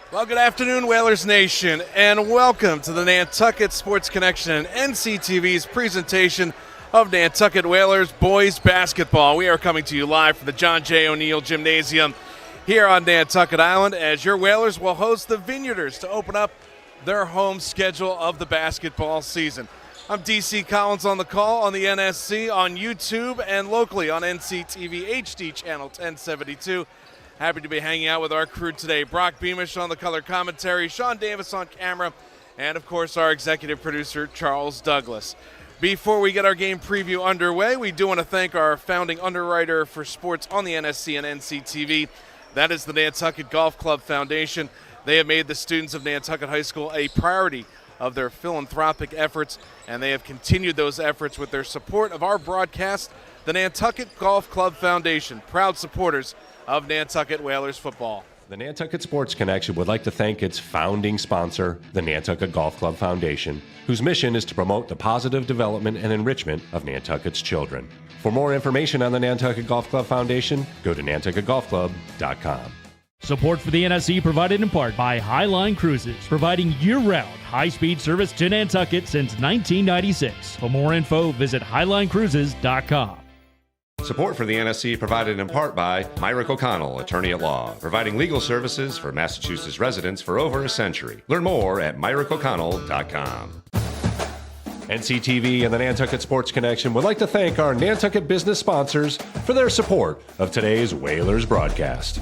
Well, good afternoon, Whalers Nation, and welcome to the Nantucket Sports Connection and NCTV's presentation of Nantucket Whalers boys basketball. We are coming to you live from the John J. O'Neill Gymnasium here on Nantucket Island, as your Whalers will host the Vineyarders to open up their home schedule of the basketball season. I'm DC Collins on the call on the NSC, on YouTube, and locally on NCTV HD channel 1072. Happy to be hanging out with our crew today. Brock Beamish on the color commentary, Sean Davis on camera, and of course our executive producer, Charles Douglas. Before we get our game preview underway, we do want to thank our founding underwriter for sports on the NSC and NCTV. That is the Nantucket Golf Club Foundation. They have made the students of Nantucket High School a priority of their philanthropic efforts, and they have continued those efforts with their support of our broadcast. The Nantucket Golf Club Foundation, proud supporters of Nantucket Whalers football. The Nantucket Sports Connection would like to thank its founding sponsor, the Nantucket Golf Club Foundation, whose mission is to promote the positive development and enrichment of Nantucket's children. For more information on the Nantucket Golf Club Foundation, go to nantucketgolfclub.com. Support for the NSC provided in part by Highline Cruises, providing year-round high-speed service to Nantucket since 1996. For more info, visit highlinecruises.com. Support for the NSC provided in part by Myrick O'Connell, attorney at law, providing legal services for Massachusetts residents for over a century. Learn more at myrickoconnell.com. NCTV and the Nantucket Sports Connection would like to thank our Nantucket business sponsors for their support of today's Whalers broadcast.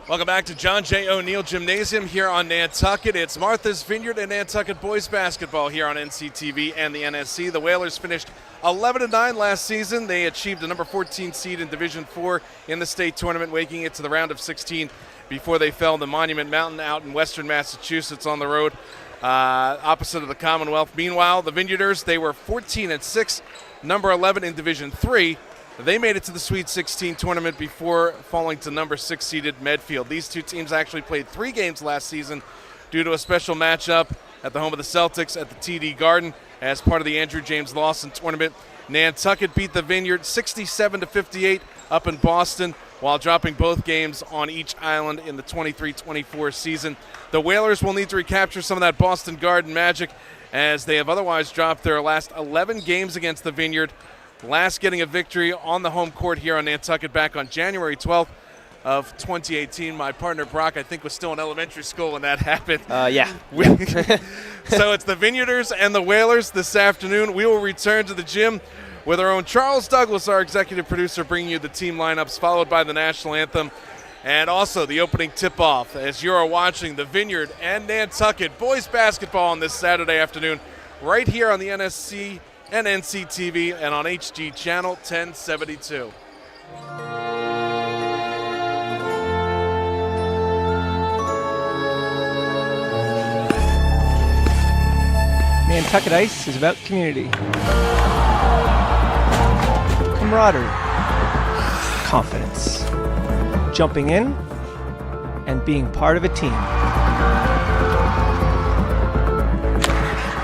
Welcome back to John J. O'Neill Gymnasium here on Nantucket. It's Martha's Vineyard and Nantucket boys basketball here on NCTV and the NSC. The Whalers finished 11-9 last season. They achieved a number 14 seed in Division IV in the state tournament, making it to the round of 16 before they fell to Monument Mountain out in western Massachusetts on the road, opposite of the Commonwealth. Meanwhile, the Vineyarders, they were 14-6, number 11 in Division III. They made it to the Sweet 16 tournament before falling to number 6 seeded Medfield. These two teams actually played 3 games last season due to a special matchup at the home of the Celtics at the TD Garden as part of the Andrew James Lawson Tournament. Nantucket beat the Vineyard 67-58 up in Boston while dropping both games on each island in the 23-24 season. The Whalers will need to recapture some of that Boston Garden magic as they have otherwise dropped their last 11 games against the Vineyard. Last getting a victory on the home court here on Nantucket back on January 12th of 2018. My partner Brock, I think, was still in elementary school when that happened. Yeah. So it's the Vineyarders and the Whalers this afternoon. We will return to the gym with our own Charles Douglas, our executive producer, bringing you the team lineups, followed by the national anthem and also the opening tip-off as you are watching the Vineyard and Nantucket boys basketball on this Saturday afternoon right here on the NSC and NCTV and on HG channel 1072. Nantucket Ice is about community, camaraderie, confidence, jumping in, and being part of a team.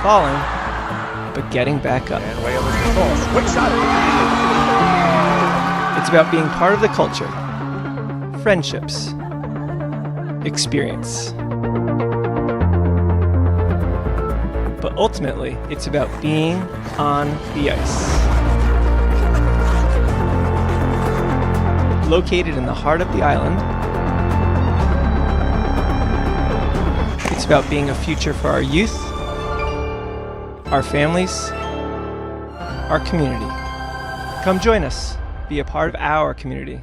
Falling, but getting back up. And way under control. Quick shot. It's about being part of the culture, friendships, experience. But ultimately, it's about being on the ice. located in the heart of the island. It's about being a future for our youth, our families, our community. Come join us. Be a part of our community.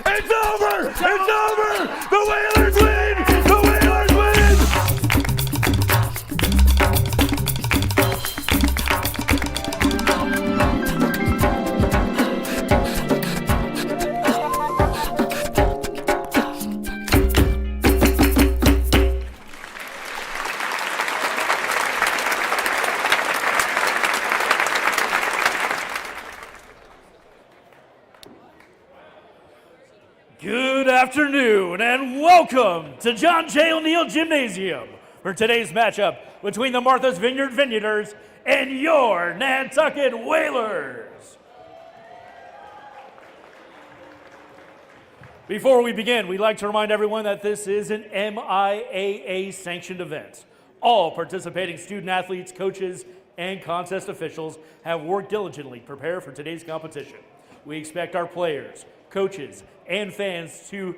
It's over! It's over! The Whalers win! The Whalers win! Good afternoon and welcome to John J. O'Neill Gymnasium for today's matchup between the Martha's Vineyard Vineyarders and your Nantucket Whalers. Before we begin, we'd like to remind everyone that this is an MIAA-sanctioned event. All participating student athletes, coaches, and contest officials have worked diligently to prepare for today's competition. We expect our players, coaches, and fans to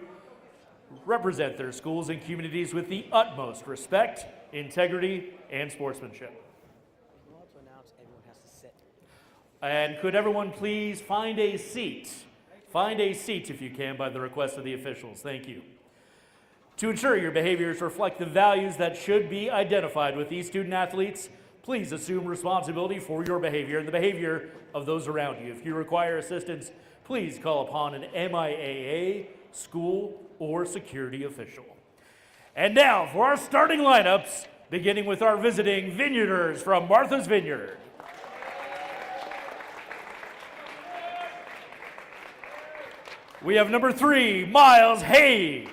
represent their schools and communities with the utmost respect, integrity, and sportsmanship. We will also announce everyone has to sit. And could everyone please find a seat? Find a seat if you can by the request of the officials. Thank you. To ensure your behaviors reflect the values that should be identified with these student athletes, please assume responsibility for your behavior and the behavior of those around you. If you require assistance, please call upon an MIAA, school, or security official. And now for our starting lineups, beginning with our visiting Vineyarders from Martha's Vineyard. We have number 3, Miles Hayes.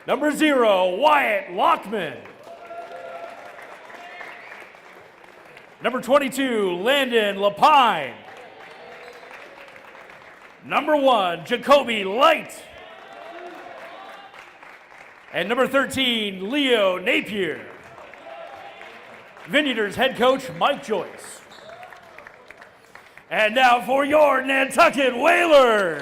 Number 0, Wyatt Lockman. Number 22, Landon Lapine. Number 1, Jacoby Light. And number 13, Leo Napier. Vineyarders head coach Mike Joyce. And now for your Nantucket Whalers.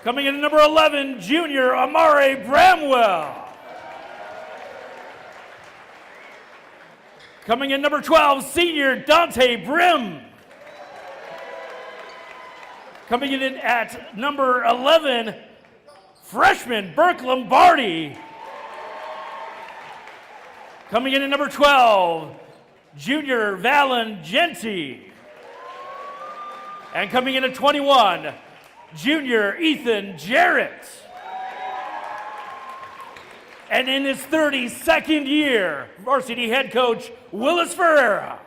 Coming in at number 11, junior Amare Bramwell. Coming in number 12, senior Dante Brim. Coming in at number 11, freshman Burke Lombardi. Coming in at number 12, junior Valen Genti. And coming in at 21, junior Ethan Jarrett. And in his 32nd year, varsity head coach Willis Ferreira.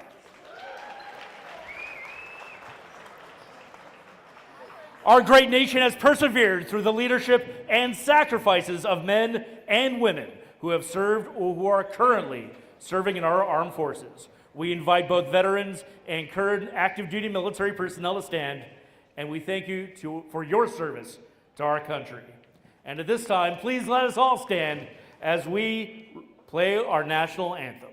Our great nation has persevered through the leadership and sacrifices of men and women who have served or who are currently serving in our armed forces. We invite both veterans and current active duty military personnel to stand, and we thank you for your service to our country. And at this time, please let us all stand as we play our national anthem.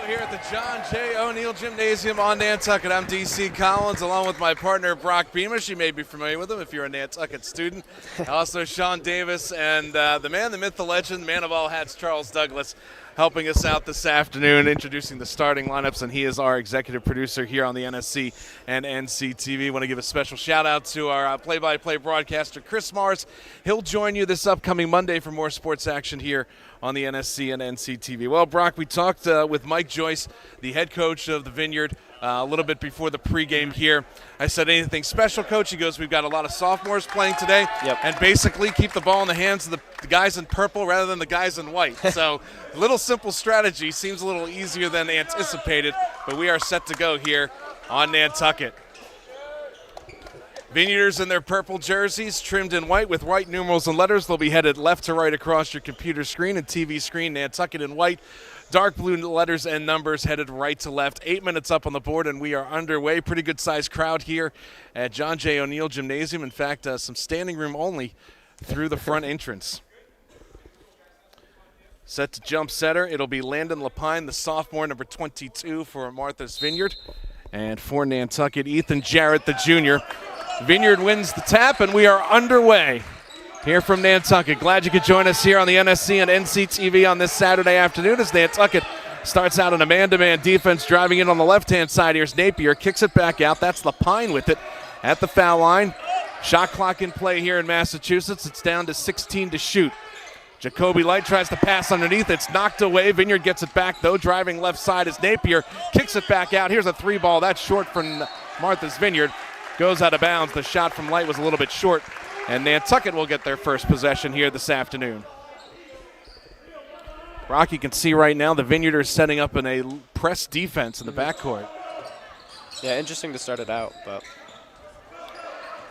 Here at the John J. O'Neill Gymnasium on Nantucket. I'm DC Collins, along with my partner Brock Beamish. You may be familiar with him if you're a Nantucket student. Also Sean Davis and the man, the myth, the legend, man of all hats, Charles Douglas, helping us out this afternoon, introducing the starting lineups, and he is our executive producer here on the NSC and NCTV. Want to give a special shout out to our play-by-play broadcaster, Chris Mars. He'll join you this upcoming Monday for more sports action here on the NSC and NCTV. Well, Brock, we talked with Mike Joyce, the head coach of the Vineyard, a little bit before the pregame here. I said, anything special, Coach? He goes, we've got a lot of sophomores playing today, and basically keep the ball in the hands of the guys in purple rather than the guys in white. So a little simple strategy, seems a little easier than anticipated, but we are set to go here on Nantucket. Vineyarders in their purple jerseys, trimmed in white with white numerals and letters. They'll be headed left to right across your computer screen and TV screen. Nantucket in white, dark blue letters and numbers headed right to left. 8 minutes up on the board, and we are underway. Pretty good-sized crowd here at John J. O'Neill Gymnasium. In fact, some standing room only through the front entrance. Set to jump setter. It'll be Landon Lapine, the sophomore, number 22 for Martha's Vineyard. And for Nantucket, Ethan Jarrett, the junior. Vineyard wins the tap, and we are underway here from Nantucket. Glad you could join us here on the NSC and NCTV on this Saturday afternoon as Nantucket starts out in a man-to-man defense, driving in on the left-hand side. Here's Napier, kicks it back out. That's Lapine with it at the foul line. Shot clock in play here in Massachusetts. It's down to 16 to shoot. Jacoby Light tries to pass underneath. It's knocked away. Vineyard gets it back, though. Driving left side is Napier. Kicks it back out. Here's a three ball. That's short from Martha's Vineyard. Goes out of bounds. The shot from Light was a little bit short, and Nantucket will get their first possession here this afternoon. Brock, you can see right now the Vineyarders setting up in a press defense in the backcourt. Yeah, interesting to start it out, but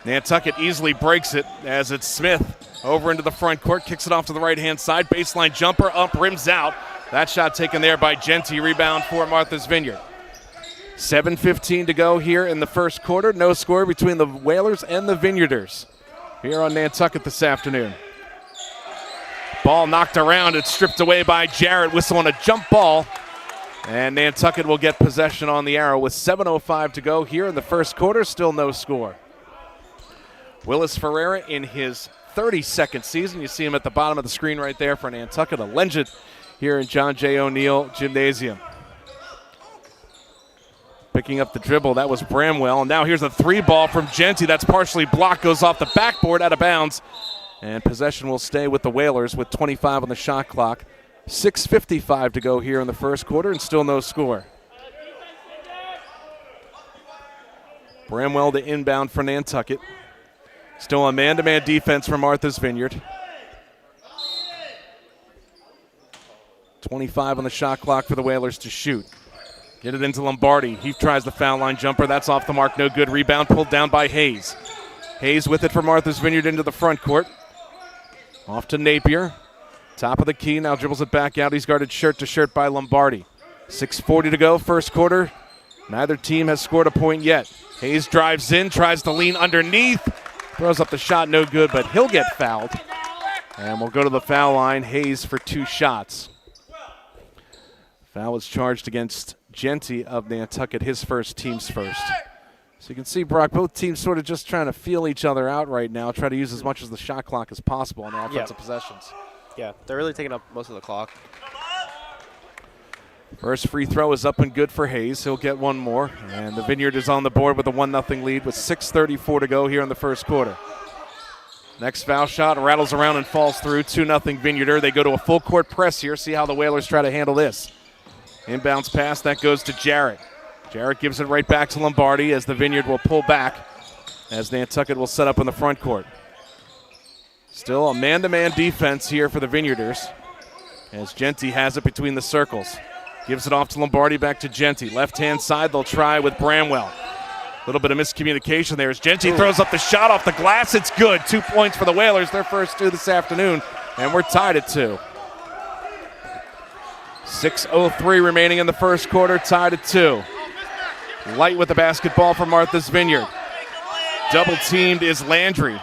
Nantucket easily breaks it as it's Smith over into the front court, kicks it off to the right-hand side. Baseline jumper, up, rims out. That shot taken there by Genty. Rebound for Martha's Vineyard. 7:15 to go here in the first quarter. No score between the Whalers and the Vineyarders here on Nantucket this afternoon. Ball knocked around. It's stripped away by Jarrett. Whistle on a jump ball. And Nantucket will get possession on the arrow with 7:05 to go here in the first quarter. Still no score. Willis Ferreira in his 32nd season. You see him at the bottom of the screen right there for Nantucket, a legend here in John J. O'Neill Gymnasium. Picking up the dribble, that was Bramwell. And now here's a three ball from Genty. That's partially blocked, goes off the backboard, out of bounds. And possession will stay with the Whalers with 25 on the shot clock. 6:55 to go here in the first quarter and still no score. Bramwell to inbound for Nantucket. Still a man-to-man defense for Martha's Vineyard. 25 on the shot clock for the Whalers to shoot. Get it into Lombardi. He tries the foul line jumper. That's off the mark. No good. Rebound pulled down by Hayes. Hayes with it for Martha's Vineyard into the front court. Off to Napier. Top of the key. Now dribbles it back out. He's guarded shirt to shirt by Lombardi. 6:40 to go. First quarter. Neither team has scored a point yet. Hayes drives in, tries to lean underneath, throws up the shot, no good, but he'll get fouled. And we'll go to the foul line. Hayes for 2 shots. Foul was charged against Genty of Nantucket, his first, team's first. So you can see, Brock, both teams sort of just trying to feel each other out right now, try to use as much of the shot clock as possible on their offensive possessions. Yeah, they're really taking up most of the clock. First free throw is up and good for Hayes. He'll get one more. And the Vineyard is on the board with a 1-0 lead with 6:34 to go here in the first quarter. Next foul shot rattles around and falls through. 2-0 Vineyarder. They go to a full court press here. See how the Whalers try to handle this. Inbounds pass, that goes to Jarrett. Jarrett gives it right back to Lombardi as the Vineyard will pull back as Nantucket will set up in the front court. Still a man-to-man defense here for the Vineyarders as Genty has it between the circles. Gives it off to Lombardi, back to Genty. Left-hand side, they'll try with Bramwell. A little bit of miscommunication there as Genty throws up the shot off the glass. It's good. 2 points for the Whalers, their first 2 this afternoon, and we're tied at 2. 6:03 remaining in the first quarter, tied at 2. Light with the basketball for Martha's Vineyard. Double teamed is Landry.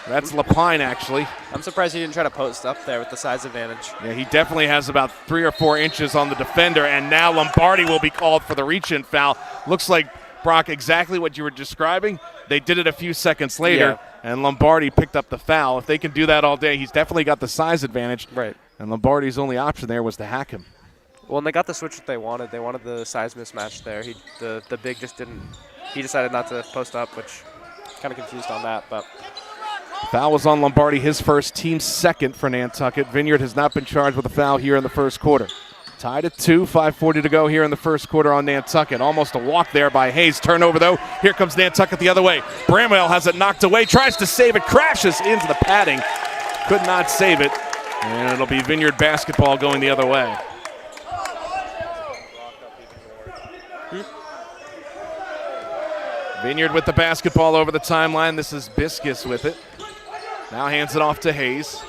That's Lapine, actually. I'm surprised he didn't try to post up there with the size advantage. Yeah, he definitely has about 3 or 4 inches on the defender, and now Lombardi will be called for the reach-in foul. Looks like, Brock, exactly what you were describing. They did it a few seconds later, and Lombardi picked up the foul. If they can do that all day, he's definitely got the size advantage. Right. And Lombardi's only option there was to hack him. Well, and they got the switch that they wanted. They wanted the size mismatch there. The big just didn't. He decided not to post up, which kind of confused on that. But foul was on Lombardi, his first, team second for Nantucket. Vineyard has not been charged with a foul here in the first quarter. Tied at 2, 5:40 to go here in the first quarter on Nantucket. Almost a walk there by Hayes. Turnover, though. Here comes Nantucket the other way. Bramwell has it knocked away, tries to save it, crashes into the padding. Could not save it, and it'll be Vineyard basketball going the other way. Vineyard with the basketball over the timeline. This is Biscus with it. Now hands it off to Hayes.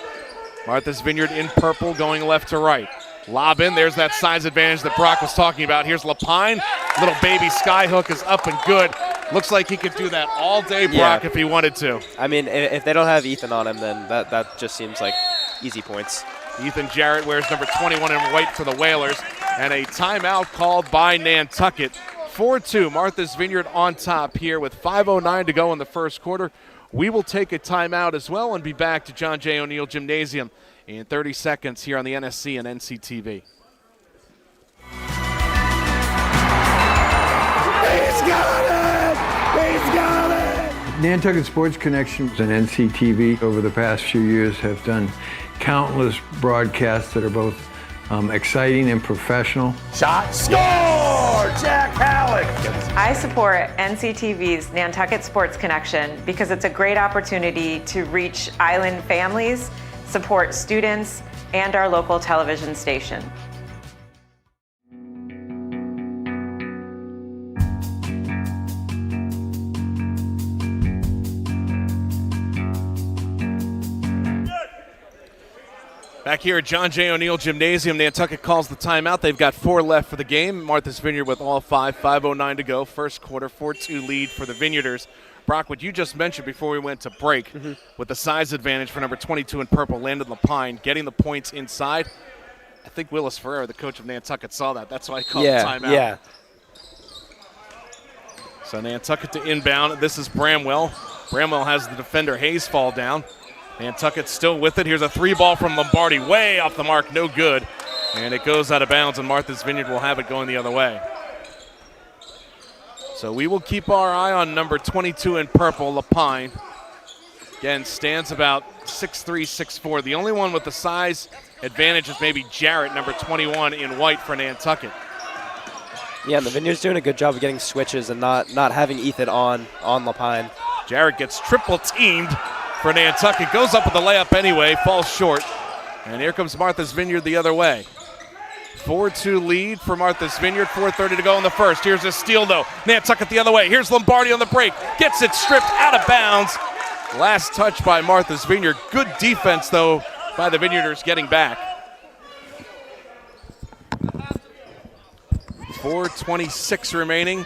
Martha's Vineyard in purple, going left to right. Lob in, there's that size advantage that Brock was talking about. Here's Lapine. Little baby skyhook is up and good. Looks like he could do that all day, Brock, if he wanted to. I mean, if they don't have Ethan on him, then that just seems like easy points. Ethan Jarrett wears number 21 in white for the Whalers. And a timeout called by Nantucket. 4-2, Martha's Vineyard on top here with 5:09 to go in the first quarter. We will take a timeout as well and be back to John J. O'Neill Gymnasium in 30 seconds here on the NSC and NCTV. He's got it! He's got it! Nantucket Sports Connection and NCTV over the past few years have done countless broadcasts that are both exciting and professional. Shot, score! Jack Halleck! I support NCTV's Nantucket Sports Connection because it's a great opportunity to reach island families, support students, and our local television station. Back here at John J. O'Neill Gymnasium, Nantucket calls the timeout. They've got 4 left for the game. Martha's Vineyard with all 5, 5:09 to go. First quarter, 4-2 lead for the Vineyarders. Brock, what you just mentioned before we went to break, with the size advantage for number 22 in purple, Landon Lapine, getting the points inside. I think Willis Ferrer, the coach of Nantucket, saw that. That's why he called the timeout. Yeah. So Nantucket to inbound. This is Bramwell. Bramwell has the defender Hayes fall down. Nantucket still with it. Here's a 3-ball from Lombardi, way off the mark, no good. And it goes out of bounds, and Martha's Vineyard will have it going the other way. So we will keep our eye on number 22 in purple, Lapine. Again, stands about 6'3", 6'4". The only one with the size advantage is maybe Jarrett, number 21 in white for Nantucket. Yeah, and the Vineyard's doing a good job of getting switches and not having Ethan on Lapine. Jarrett gets triple teamed for Nantucket. Goes up with the layup anyway, falls short. And here comes Martha's Vineyard the other way. 4-2 lead for Martha's Vineyard, 4:30 to go in the first. Here's a steal, though. Nantucket the other way. Here's Lombardi on the break. Gets it stripped out of bounds. Last touch by Martha's Vineyard. Good defense, though, by the Vineyarders getting back. 4:26 remaining.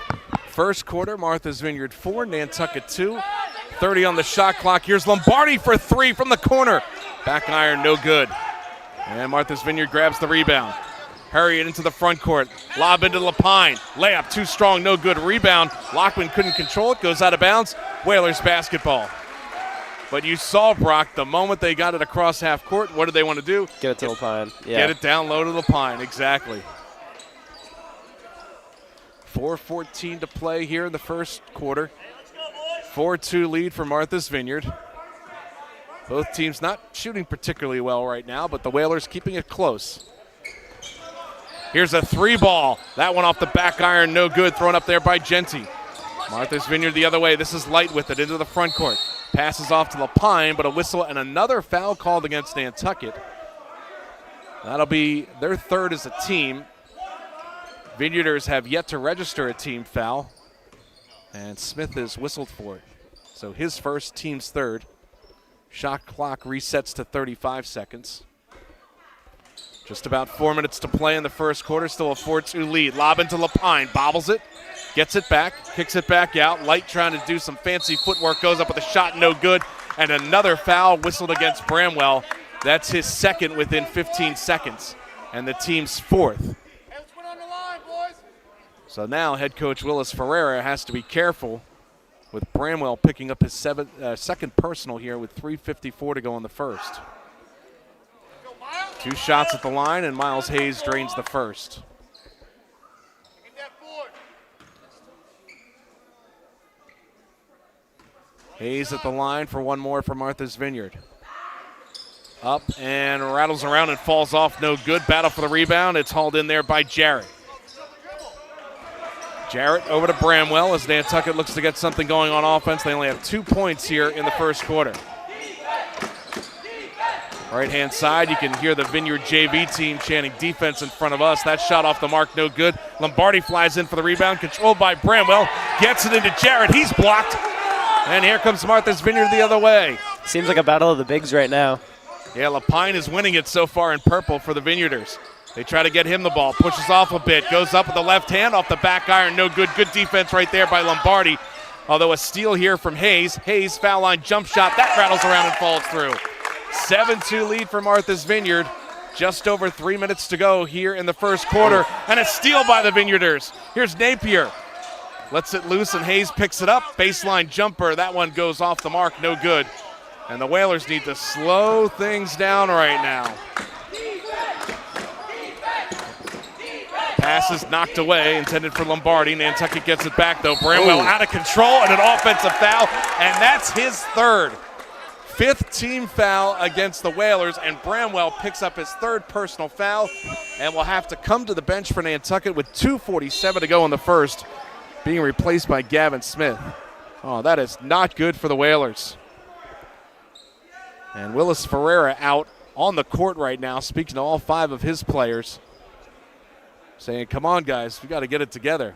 First quarter, Martha's Vineyard 4, Nantucket 2. 30 on the shot clock. Here's Lombardi for 3 from the corner. Back iron, no good. And Martha's Vineyard grabs the rebound. Hurry it into the front court. Lob into Lapine. Layup too strong, no good. Rebound. Lockman couldn't control it. Goes out of bounds. Whalers basketball. But you saw, Brock, the moment they got it across half court, what did they want to do? Get it to Lapine. Yeah. Get it down low to Lapine, exactly. 4:14 to play here in the first quarter. 4-2 lead for Martha's Vineyard. Both teams not shooting particularly well right now, but the Whalers keeping it close. Here's a 3-ball. That one off the back iron, no good. Thrown up there by Genty. Martha's Vineyard the other way. This is Light with it into the front court. Passes off to Lapine, but a whistle and another foul called against Nantucket. That'll be their third as a team. Vineyarders have yet to register a team foul, and Smith is whistled for it. So his first, team's third. Shot clock resets to 35 seconds. Just about 4 minutes to play in the first quarter. Still a 4-2 lead. Lob into Lapine. Bobbles it. Gets it back. Kicks it back out. Light trying to do some fancy footwork. Goes up with a shot. No good. And another foul whistled against Bramwell. That's his second within 15 seconds. And the team's fourth. So now head coach Willis Ferreira has to be careful with Bramwell picking up his second personal here with 3:54 to go in the first. 2 shots at the line, and Miles Hayes drains the first. Hayes at the line for one more for Martha's Vineyard. Up and rattles around and falls off, no good. Battle for the rebound. It's hauled in there by Jarrett. Jarrett over to Bramwell as Nantucket looks to get something going on offense. They only have 2 points here in the first quarter. Right-hand side, you can hear the Vineyard JV team chanting defense in front of us. That shot off the mark, no good. Lombardi flies in for the rebound, controlled by Bramwell. Gets it into Jarrett, he's blocked. And here comes Martha's Vineyard the other way. Seems like a battle of the bigs right now. Yeah, Lapine is winning it so far in purple for the Vineyarders. They try to get him the ball, pushes off a bit, goes up with the left hand, off the back iron, no good. Good defense right there by Lombardi. Although a steal here from Hayes. Hayes, foul line jump shot, that rattles around and falls through. 7-2 lead for Martha's Vineyard. Just over 3 minutes to go here in the first quarter. And a steal by the Vineyarders. Here's Napier. Lets it loose and Hayes picks it up. Baseline jumper, that one goes off the mark, no good. And the Whalers need to slow things down right now. Pass is knocked away, intended for Lombardi. Nantucket gets it back, though. Bramwell out of control and an offensive foul, and that's his third. 5th team foul against the Whalers, and Bramwell picks up his 3rd personal foul and will have to come to the bench for Nantucket with 2:47 to go in the first, being replaced by Gavin Smith. Oh, that is not good for the Whalers. And Willis Ferreira out on the court right now, speaking to all 5 of his players, saying, come on, guys, we got to get it together.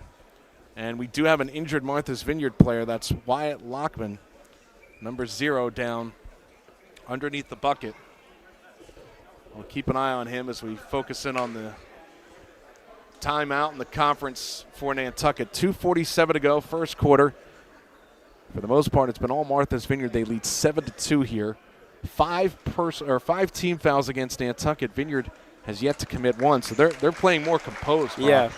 And we do have an injured Martha's Vineyard player. That's Wyatt Lockman, number 0, down underneath the bucket. We'll keep an eye on him as we focus in on the timeout in the conference for Nantucket. 2:47 to go, first quarter. For the most part, it's been all Martha's Vineyard. They lead 7-2 here. 5 team fouls against Nantucket. Vineyard has yet to commit one, so they're playing more composed. Rob. Yeah.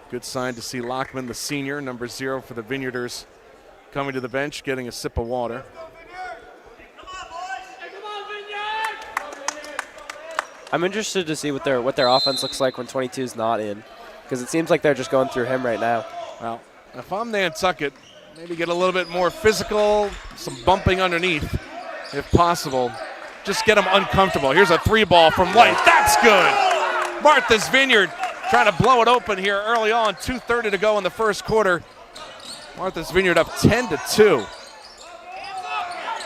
Good sign to see Lockman, the senior, number 0 for the Vineyarders, coming to the bench, getting a sip of water. I'm interested to see what their offense looks like when 22 is not in, because it seems like they're just going through him right now. Well, if I'm Nantucket, maybe get a little bit more physical, some bumping underneath, if possible. Just get them uncomfortable. Here's a 3-ball from Light. That's good. Martha's Vineyard trying to blow it open here early on. 2:30 to go in the first quarter. Martha's Vineyard up 10-2.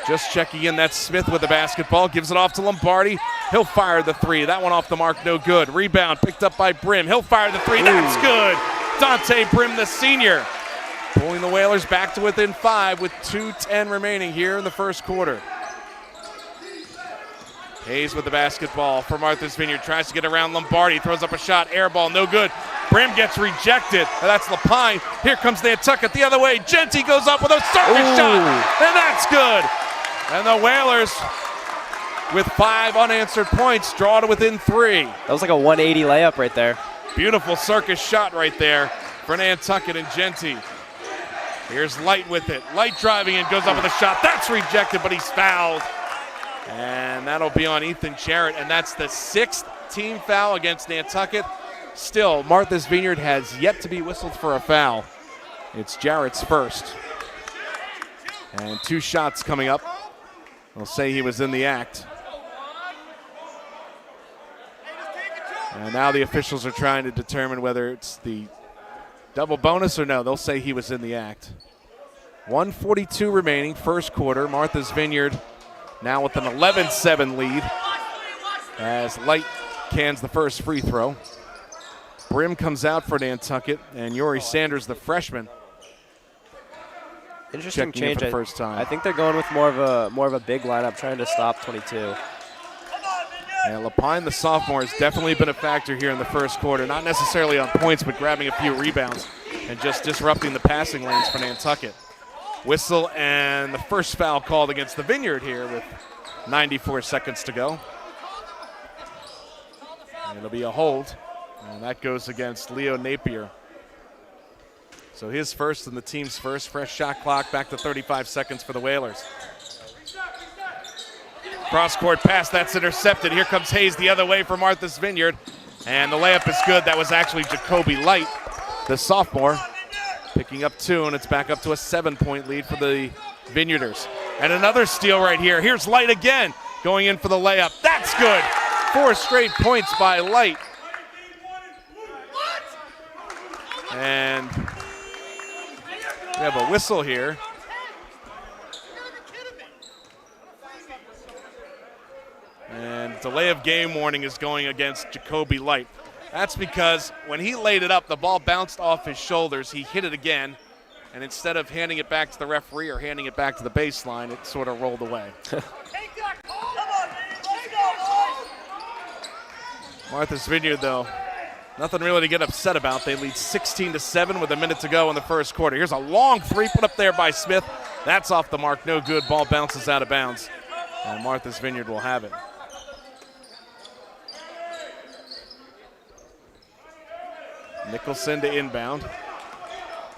Just checking in, that's Smith with the basketball. Gives it off to Lombardi. He'll fire the 3. That one off the mark, no good. Rebound picked up by Brim. He'll fire the 3. That's good. Dante Brim, the senior, pulling the Whalers back to within 5 with 2:10 remaining here in the first quarter. Hayes with the basketball for Martha's Vineyard. Tries to get around Lombardi. Throws up a shot. Air ball. No good. Brim gets rejected. That's Lapine. Here comes Nantucket the other way. Genty goes up with a circus shot. And that's good. And the Whalers, with 5 unanswered points, draw to within 3. That was like a 180 layup right there. Beautiful circus shot right there for Nantucket and Genty. Here's Light with it. Light driving and goes up with a shot. That's rejected, but he's fouled. And that'll be on Ethan Jarrett, and that's the 6th team foul against Nantucket. Still, Martha's Vineyard has yet to be whistled for a foul. It's Jarrett's first. And 2 shots coming up. They'll say he was in the act. And now the officials are trying to determine whether it's the double bonus or no. They'll say he was in the act. 1:42 remaining, first quarter. Martha's Vineyard now with an 11-7 lead as Light cans the first free throw. Brim comes out for Nantucket, and Yori Sanders, the freshman, interesting checking in change. for the first time. I think they're going with more of a big lineup, trying to stop 22. Yeah, Lapine, the sophomore, has definitely been a factor here in the first quarter. Not necessarily on points, but grabbing a few rebounds and just disrupting the passing lanes for Nantucket. Whistle and the first foul called against the Vineyard here with 94 seconds to go. And it'll be a hold, and that goes against Leo Napier. So his first and the team's first. Fresh shot clock, back to 35 seconds for the Whalers. Cross-court pass, that's intercepted. Here comes Hayes the other way for Martha's Vineyard, and the layup is good. That was actually Jacoby Light, the sophomore, picking up 2, and it's back up to a 7-point lead for the Vineyarders. And another steal right here. Here's Light again, going in for the layup. That's good. 4 straight points by Light. And we have a whistle here. And delay of game warning is going against Jacoby Light. That's because when he laid it up, the ball bounced off his shoulders. He hit it again, and instead of handing it back to the referee or handing it back to the baseline, it sort of rolled away. Martha's Vineyard, though, nothing really to get upset about. They lead 16-7 with a minute to go in the first quarter. Here's a long 3 put up there by Smith. That's off the mark, no good. Ball bounces out of bounds, and Martha's Vineyard will have it. Nicholson to inbound.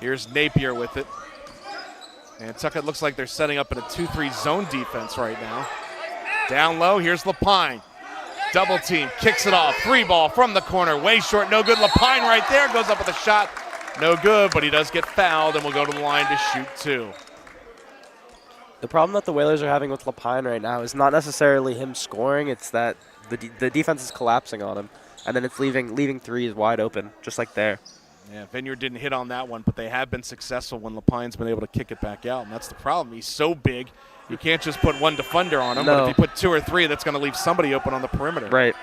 Here's Napier with it. Nantucket looks like they're setting up in a 2-3 zone defense right now. Down low, here's Lapine. Double team, kicks it off. 3 ball from the corner, way short, no good. Lapine right there, goes up with a shot. No good, but he does get fouled and will go to the line to shoot 2. The problem that the Whalers are having with Lapine right now is not necessarily him scoring, it's that the defense is collapsing on him. And then it's leaving threes wide open, just like there. Yeah, Vineyard didn't hit on that one, but they have been successful when Lapine's been able to kick it back out, and that's the problem. He's so big, you can't just put one defender on him, No. but if you put 2 or 3, that's going to leave somebody open on the perimeter. Right.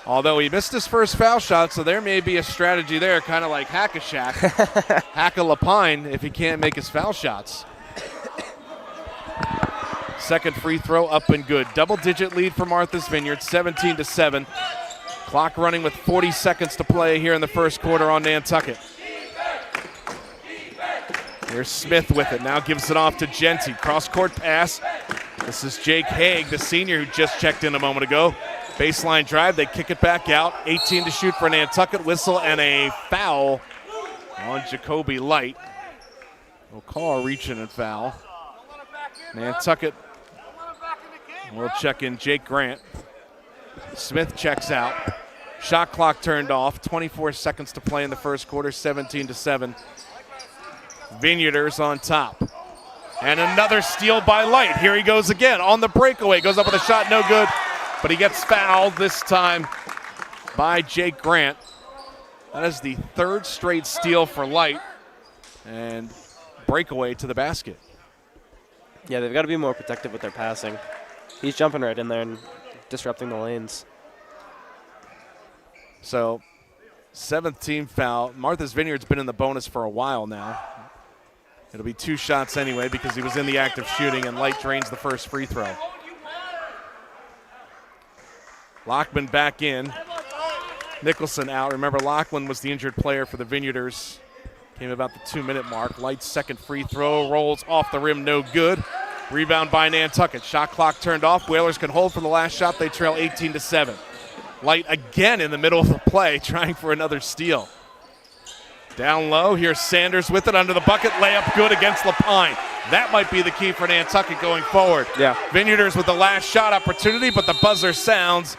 Although he missed his first foul shot, so there may be a strategy there, kind of like Hack-a-Shack. Hack-a-Lapine if he can't make his foul shots. Second free throw up and good. Double-digit lead for Martha's Vineyard, 17-7. Clock running with 40 seconds to play here in the first quarter on Nantucket. Here's Smith with it. Now gives it off to Genty. Cross-court pass. This is Jake Haig, the senior who just checked in a moment ago. Baseline drive. They kick it back out. 18 to shoot for Nantucket. Whistle and a foul on Jacoby Light. We'll call a reach-in and foul. Nantucket will check in Jake Grant. Smith checks out. Shot clock turned off. 24 seconds to play in the first quarter, 17-7. Vineyarders on top. And another steal by Light. Here he goes again on the breakaway. Goes up with a shot, no good. But he gets fouled this time by Jake Grant. That is the 3rd straight steal for Light. And breakaway to the basket. Yeah, they've got to be more protective with their passing. He's jumping right in there and disrupting the lanes. So, 7th team foul. Martha's Vineyard's been in the bonus for a while now. It'll be 2 shots anyway because he was in the act of shooting, and Light drains the first free throw. Lockman back in. Nicholson out. Remember, Lachlan was the injured player for the Vineyarders. Came about the 2-minute mark. Light's second free throw rolls off the rim, no good. Rebound by Nantucket. Shot clock turned off. Whalers can hold for the last shot. They trail 18-7. Light again in the middle of the play, trying for another steal. Down low, here's Sanders with it under the bucket. Layup good against LaPine. That might be the key for Nantucket going forward. Yeah. Vineyarders with the last shot opportunity, but the buzzer sounds.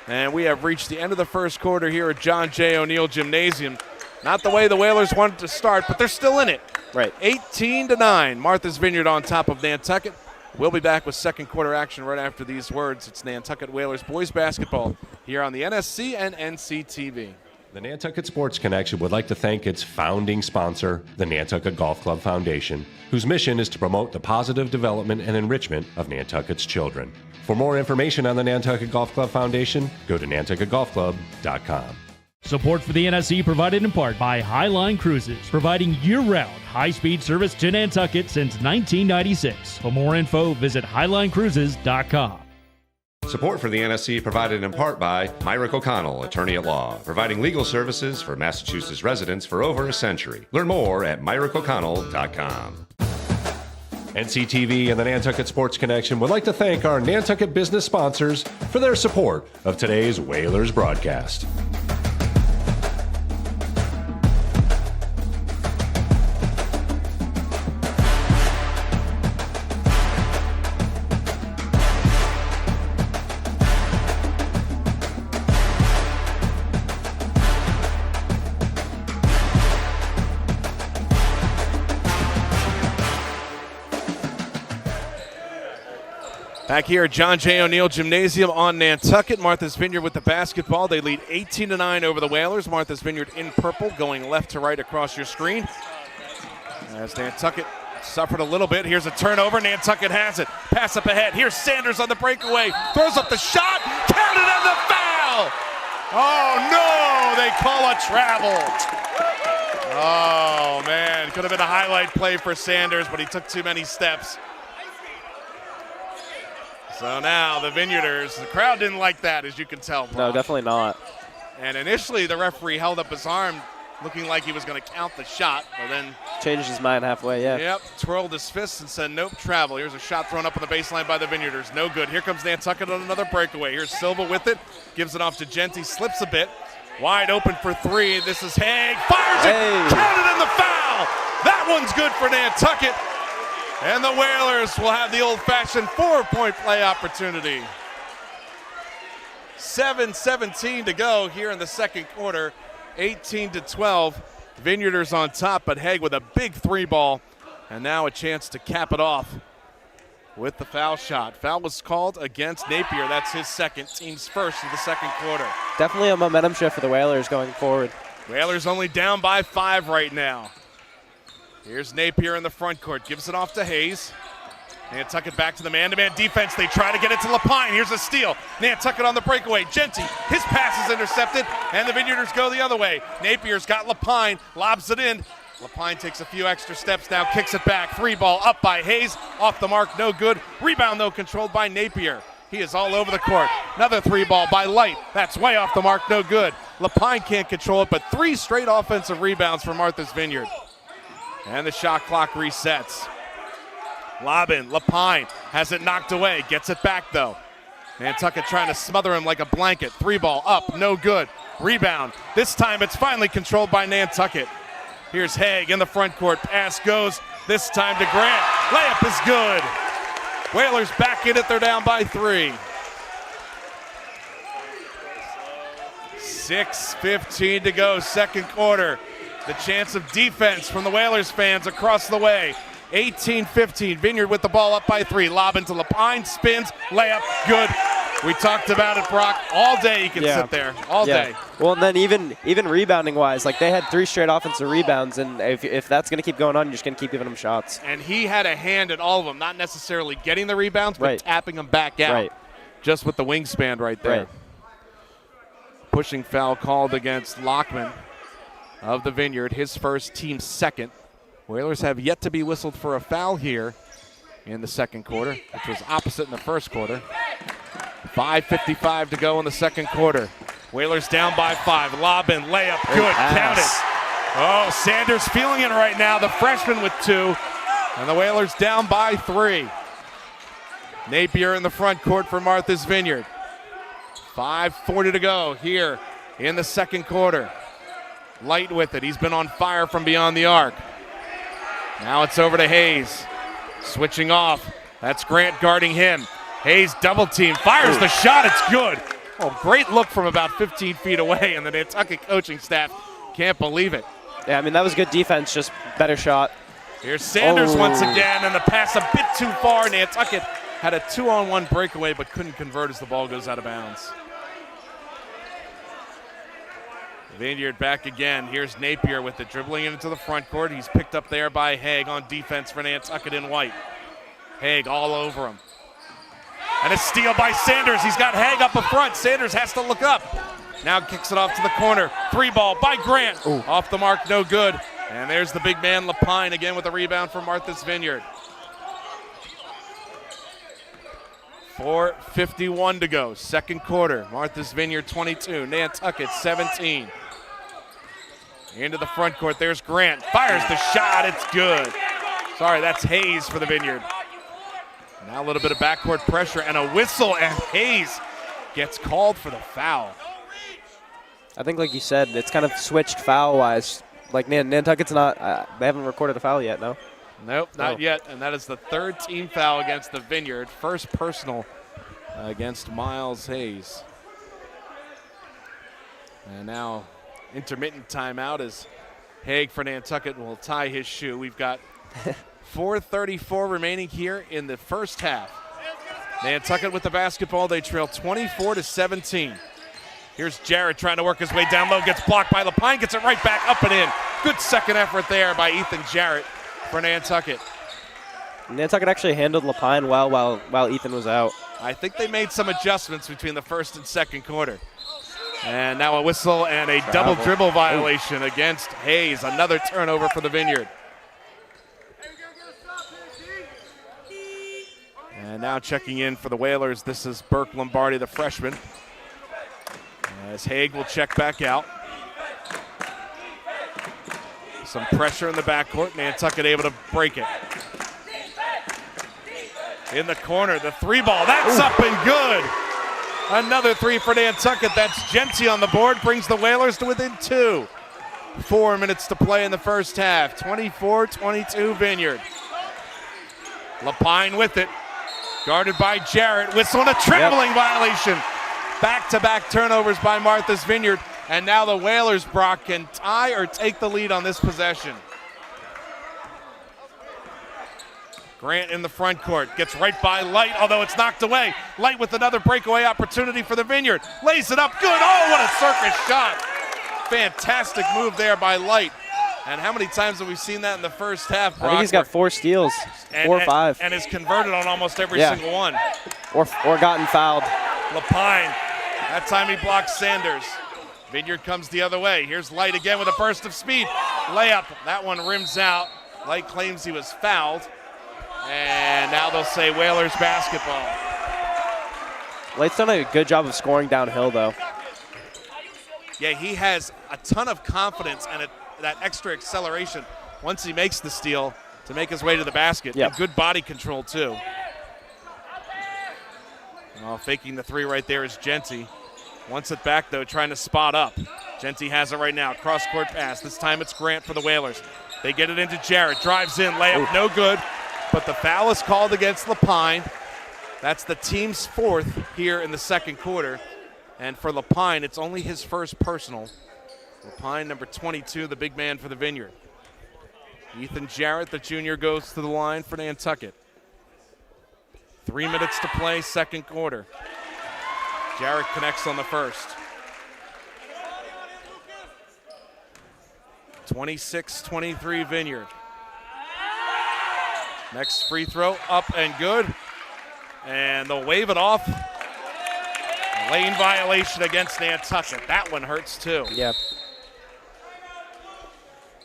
And we have reached the end of the first quarter here at John J. O'Neill Gymnasium. Not the way the Whalers wanted to start, but they're still in it. Right. 18-9. Martha's Vineyard on top of Nantucket. We'll be back with second quarter action right after these words. It's Nantucket Whalers boys basketball here on the NSC and NCTV. The Nantucket Sports Connection would like to thank its founding sponsor, the Nantucket Golf Club Foundation, whose mission is to promote the positive development and enrichment of Nantucket's children. For more information on the Nantucket Golf Club Foundation, go to nantucketgolfclub.com. Support for the NSC provided in part by Highline Cruises, providing year-round high-speed service to Nantucket since 1996. For more info, visit highlinecruises.com. Support for the NSC provided in part by Myrick O'Connell, attorney at law, providing legal services for Massachusetts residents for over a century. Learn more at myrickoconnell.com. NCTV and the Nantucket Sports Connection would like to thank our Nantucket business sponsors for their support of today's Whalers broadcast. Back here at John J. O'Neill Gymnasium on Nantucket. Martha's Vineyard with the basketball. They lead 18-9 over the Whalers. Martha's Vineyard in purple, going left to right across your screen. As Nantucket suffered a little bit. Here's a turnover. Nantucket has it. Pass up ahead. Here's Sanders on the breakaway. Throws up the shot. Counted on the foul. Oh, no. They call a travel. Oh, man. Could have been a highlight play for Sanders, but he took too many steps. So now the Vineyarders, the crowd didn't like that, as you can tell. Brock. No, definitely not. And initially the referee held up his arm looking like he was going to count the shot, but then changed his mind halfway, yeah. Yep, twirled his fists and said, nope, travel. Here's a shot thrown up on the baseline by the Vineyarders. No good. Here comes Nantucket on another breakaway. Here's Silva with it. Gives it off to Genty. Slips a bit. Wide open for three. This is Haig. Fires it. Counted in the foul. That one's good for Nantucket. And the Whalers will have the old-fashioned 4-point play opportunity. 7:17 to go here in the second quarter. 18-12. Vineyarders on top, but Haig with a big three ball. And now a chance to cap it off with the foul shot. Foul was called against Napier. That's his second, team's first of the second quarter. Definitely a momentum shift for the Whalers going forward. Whalers only down by 5 right now. Here's Napier in the front court. Gives it off to Hayes. Nantucket back to the man-to-man defense. They try to get it to LaPine. Here's a steal. Nantucket on the breakaway. Genty, his pass is intercepted, and the Vineyarders go the other way. Napier's got LaPine, lobs it in. LaPine takes a few extra steps now, kicks it back. Three ball up by Hayes. Off the mark, no good. Rebound, though, controlled by Napier. He is all over the court. Another three ball by Light. That's way off the mark, no good. LaPine can't control it, but 3 straight offensive rebounds for Martha's Vineyard. And the shot clock resets. Lobbin, LaPine has it knocked away. Gets it back, though. Nantucket trying to smother him like a blanket. Three ball up, no good. Rebound. This time it's finally controlled by Nantucket. Here's Haig in the front court. Pass goes this time to Grant. Layup is good. Whalers back in it. They're down by 3. 6:15 to go, second quarter. The chance of defense from the Whalers fans across the way. 18-15, Vineyard with the ball up by 3. Lob into LaPine, spins, layup, good. We talked about it, Brock. All day you can sit there, all day. Well, and then even rebounding-wise, like they had 3 straight offensive rebounds, and if that's going to keep going on, you're just going to keep giving them shots. And he had a hand in all of them, not necessarily getting the rebounds, but tapping them back out, just with the wingspan right there. Pushing foul called against Lockman of the Vineyard, his first, team second. Whalers have yet to be whistled for a foul here in the second quarter, which was opposite in the first quarter. 5:55 to go in the second quarter. Whalers down by 5. Lob in, layup, good, count it. Oh, Sanders feeling it right now, the freshman with 2. And the Whalers down by 3. Napier in the front court for Martha's Vineyard. 5:40 to go here in the second quarter. Light with it. He's been on fire from beyond the arc. Now it's over to Hayes. Switching off. That's Grant guarding him. Hayes double team. Fires the shot. It's good. Oh, great look from about 15 feet away, and the Nantucket coaching staff can't believe it. Yeah, I mean, that was good defense, just better shot. Here's Sanders once again, and the pass a bit too far. Nantucket had a 2-on-1 breakaway, but couldn't convert as the ball goes out of bounds. Vineyard back again. Here's Napier with it, dribbling into the front court. He's picked up there by Haig on defense for Nantucket in white. Haig all over him. And a steal by Sanders. He's got Haig up in front. Sanders has to look up. Now kicks it off to the corner. 3-ball by Grant. Ooh. Off the mark, no good. And there's the big man, Lapine, again with a rebound for Martha's Vineyard. 4:51 to go, second quarter. Martha's Vineyard 22, Nantucket 17. Into the front court, there's Grant. Fires the shot, it's good. Sorry, that's Hayes for the Vineyard. Now a little bit of backcourt pressure and a whistle, and Hayes gets called for the foul. I think, like you said, it's kind of switched foul-wise. Like, Nantucket's not, they haven't recorded a foul yet, no? Nope, not yet, and that is the third team foul against the Vineyard. First personal against Miles Hayes. And now intermittent timeout as Haig for Nantucket will tie his shoe. We've got 4:34 remaining here in the first half. Nantucket with the basketball. They trail 24-17. Here's Jarrett trying to work his way down low. Gets blocked by Lapine. Gets it right back up and in. Good second effort there by Ethan Jarrett for Nantucket. Nantucket actually handled Lapine well while Ethan was out. I think they made some adjustments between the first and second quarter. And now a whistle and a double dribble violation against Hayes. Another turnover for the Vineyard. And now checking in for the Whalers, this is Burke Lombardi, the freshman. As Haig will check back out. Some pressure in the backcourt. Nantucket able to break it. In the corner, the 3-ball. That's up and good. Another 3 for Nantucket. That's Genty on the board. Brings the Whalers to within 2. 4 minutes to play in the first half. 24-22 Vineyard. Lapine with it. Guarded by Jarrett. Whistle and a traveling violation. Back-to-back turnovers by Martha's Vineyard. And now the Whalers, Brock, can tie or take the lead on this possession. Grant in the front court. Gets right by Light, although it's knocked away. Light with another breakaway opportunity for the Vineyard. Lays it up. Good. Oh, what a circus shot. Fantastic move there by Light. And how many times have we seen that in the first half, Brock? I think he's got 4 steals, 4 or 5. And is converted on almost every single one. Or gotten fouled. Lapine. That time he blocks Sanders. Vineyard comes the other way. Here's Light again with a burst of speed. Layup. That one rims out. Light claims he was fouled. And now they'll say Whalers basketball. Light's done a good job of scoring downhill, though. Yeah, he has a ton of confidence and that extra acceleration once he makes the steal to make his way to the basket. Yep. And good body control, too. Well, faking the 3 right there is Genty. Wants it back, though, trying to spot up. Genty has it right now. Cross-court pass. This time it's Grant for the Whalers. They get it into Jarrett. Drives in. Layup, no good. But the foul is called against Lapine. That's the team's 4th here in the second quarter. And for Lapine, it's only his first personal. Lapine, number 22, the big man for the Vineyard. Ethan Jarrett, the junior, goes to the line for Nantucket. 3 minutes to play, second quarter. Jarrett connects on the first. 26-23 Vineyard. Next free throw, up and good. And they'll wave it off. Lane violation against Nantucket. That one hurts too. Yep.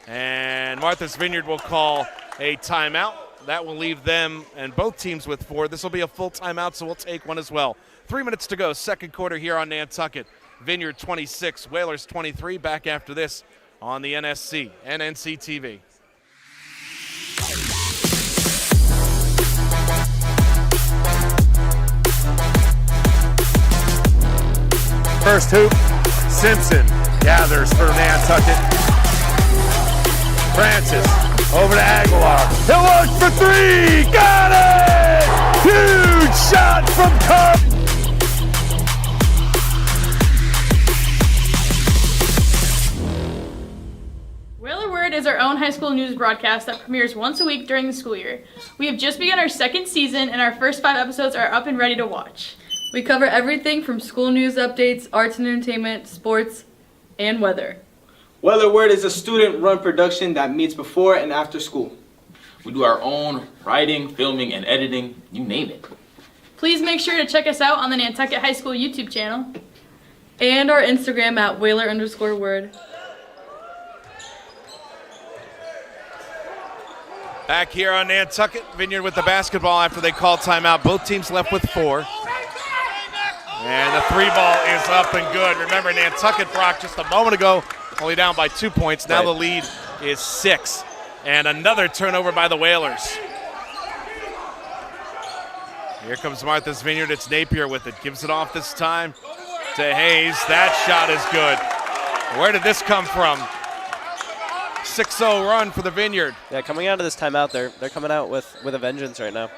And Martha's Vineyard will call a timeout. That will leave them and both teams with 4. This will be a full timeout, so we'll take one as well. 3 minutes to go, second quarter here on Nantucket. Vineyard 26, Whalers 23. Back after this on the NSC and NCTV. First hoop, Simpson gathers for Nantucket. Francis over to Aguilar. He'll look for three. Got it! Huge shot from Cup. Whaler Word is our own high school news broadcast that premieres once a week during the school year. We have just begun our second season, and our first 5 episodes are up and ready to watch. We cover everything from school news updates, arts and entertainment, sports, and weather. Whaler Word is a student-run production that meets before and after school. We do our own writing, filming, and editing, you name it. Please make sure to check us out on the Nantucket High School YouTube channel. And our Instagram at Whaler_word. Back here on Nantucket, Vineyard with the basketball after they call timeout. Both teams left with 4. And the 3 ball is up and good. Remember, Nantucket, Brock, just a moment ago, only down by 2 points. Now the lead is 6. And another turnover by the Whalers. Here comes Martha's Vineyard. It's Napier with it. Gives it off this time to Hayes. That shot is good. Where did this come from? 6-0 run for the Vineyard. Yeah, coming out of this timeout, they're coming out with a vengeance right now.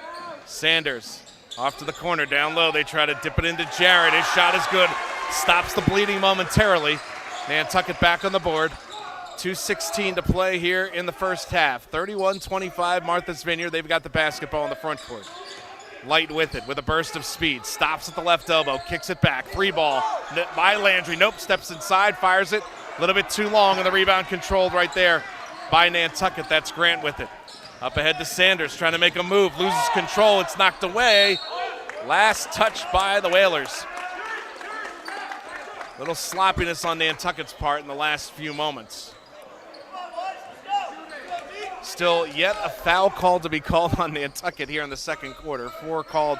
Sanders off to the corner, down low. They try to dip it into Jarrett. His shot is good. Stops the bleeding momentarily. Nantucket back on the board. 2:16 to play here in the first half. 31-25, Martha's Vineyard. They've got the basketball in the front court. Light with it, with a burst of speed. Stops at the left elbow, kicks it back. 3 ball by Landry. Nope, steps inside, fires it. A little bit too long, and the rebound controlled right there by Nantucket. That's Grant with it. Up ahead to Sanders, trying to make a move. Loses control, it's knocked away. Last touch by the Whalers. Little sloppiness on Nantucket's part in the last few moments. Still yet a foul call to be called on Nantucket here in the second quarter. 4 called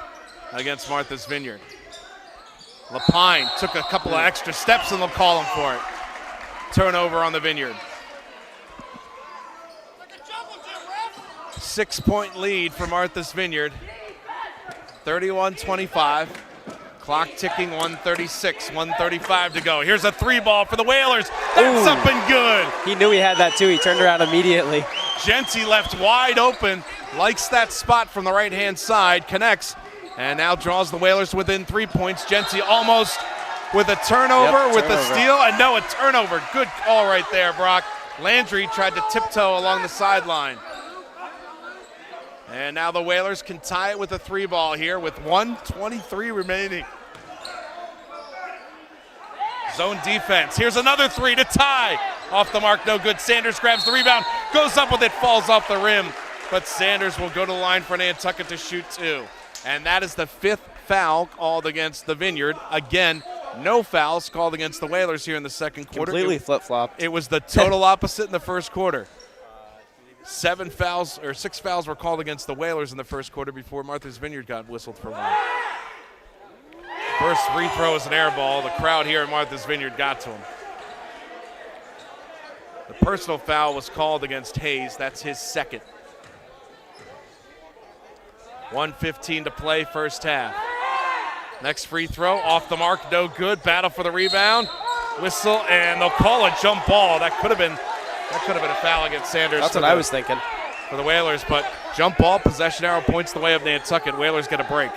against Martha's Vineyard. Lapine took a couple of extra steps and they'll call him for it. Turnover on the Vineyard. 6-point lead for Martha's Vineyard. 31-25. Clock ticking, 1:36, 1:35 to go. Here's a 3 ball for the Whalers. That's up and good. He knew he had that too. He turned around immediately. Genty left wide open. Likes that spot from the right-hand side. Connects. And now draws the Whalers within 3 points. Genty almost with a turnover, with a steal. And no, a turnover. Good call right there, Brock. Landry tried to tiptoe along the sideline. And now the Whalers can tie it with a 3 ball here with 1:23 remaining. Zone defense. Here's another 3 to tie. Off the mark, no good. Sanders grabs the rebound, goes up with it, falls off the rim. But Sanders will go to the line for Nantucket to shoot 2. And that is the 5th foul called against the Vineyard. Again, no fouls called against the Whalers here in the second quarter. Completely flip-flopped. It was the total opposite in the first quarter. 6 fouls were called against the Whalers in the first quarter before Martha's Vineyard got whistled for 1. First free throw is an air ball. The crowd here at Martha's Vineyard got to him. The personal foul was called against Hayes. That's his 2nd. 1:15 to play, first half. Next free throw, off the mark, no good. Battle for the rebound. Whistle, and they'll call a jump ball. That could have been a foul against Sanders. That's what I was thinking. For the Whalers, but jump ball, possession arrow points the way of Nantucket. Whalers get a break.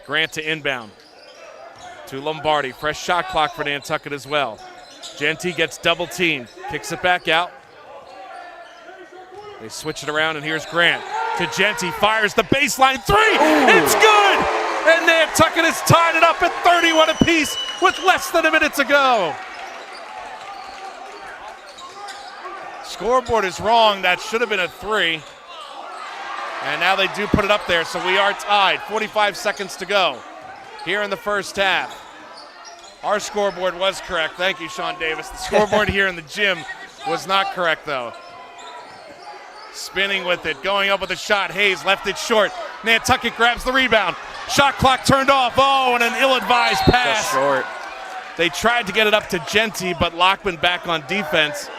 Grant to inbound. To Lombardi. Fresh shot clock for Nantucket as well. Genty gets double teamed. Kicks it back out. They switch it around, and here's Grant. To Genty. Fires the baseline 3. It's good! And Nantucket has tied it up at 31 apiece with less than a minute to go. Scoreboard is wrong. That should have been a 3. And now they do put it up there, so we are tied. 45 seconds to go here in the first half. Our scoreboard was correct. Thank you, Sean Davis. The scoreboard here in the gym was not correct, though. Spinning with it, going up with a shot. Hayes left it short. Nantucket grabs the rebound. Shot clock turned off. Oh, and an ill-advised pass. Just short. They tried to get it up to Genty, but Lockman back on defense.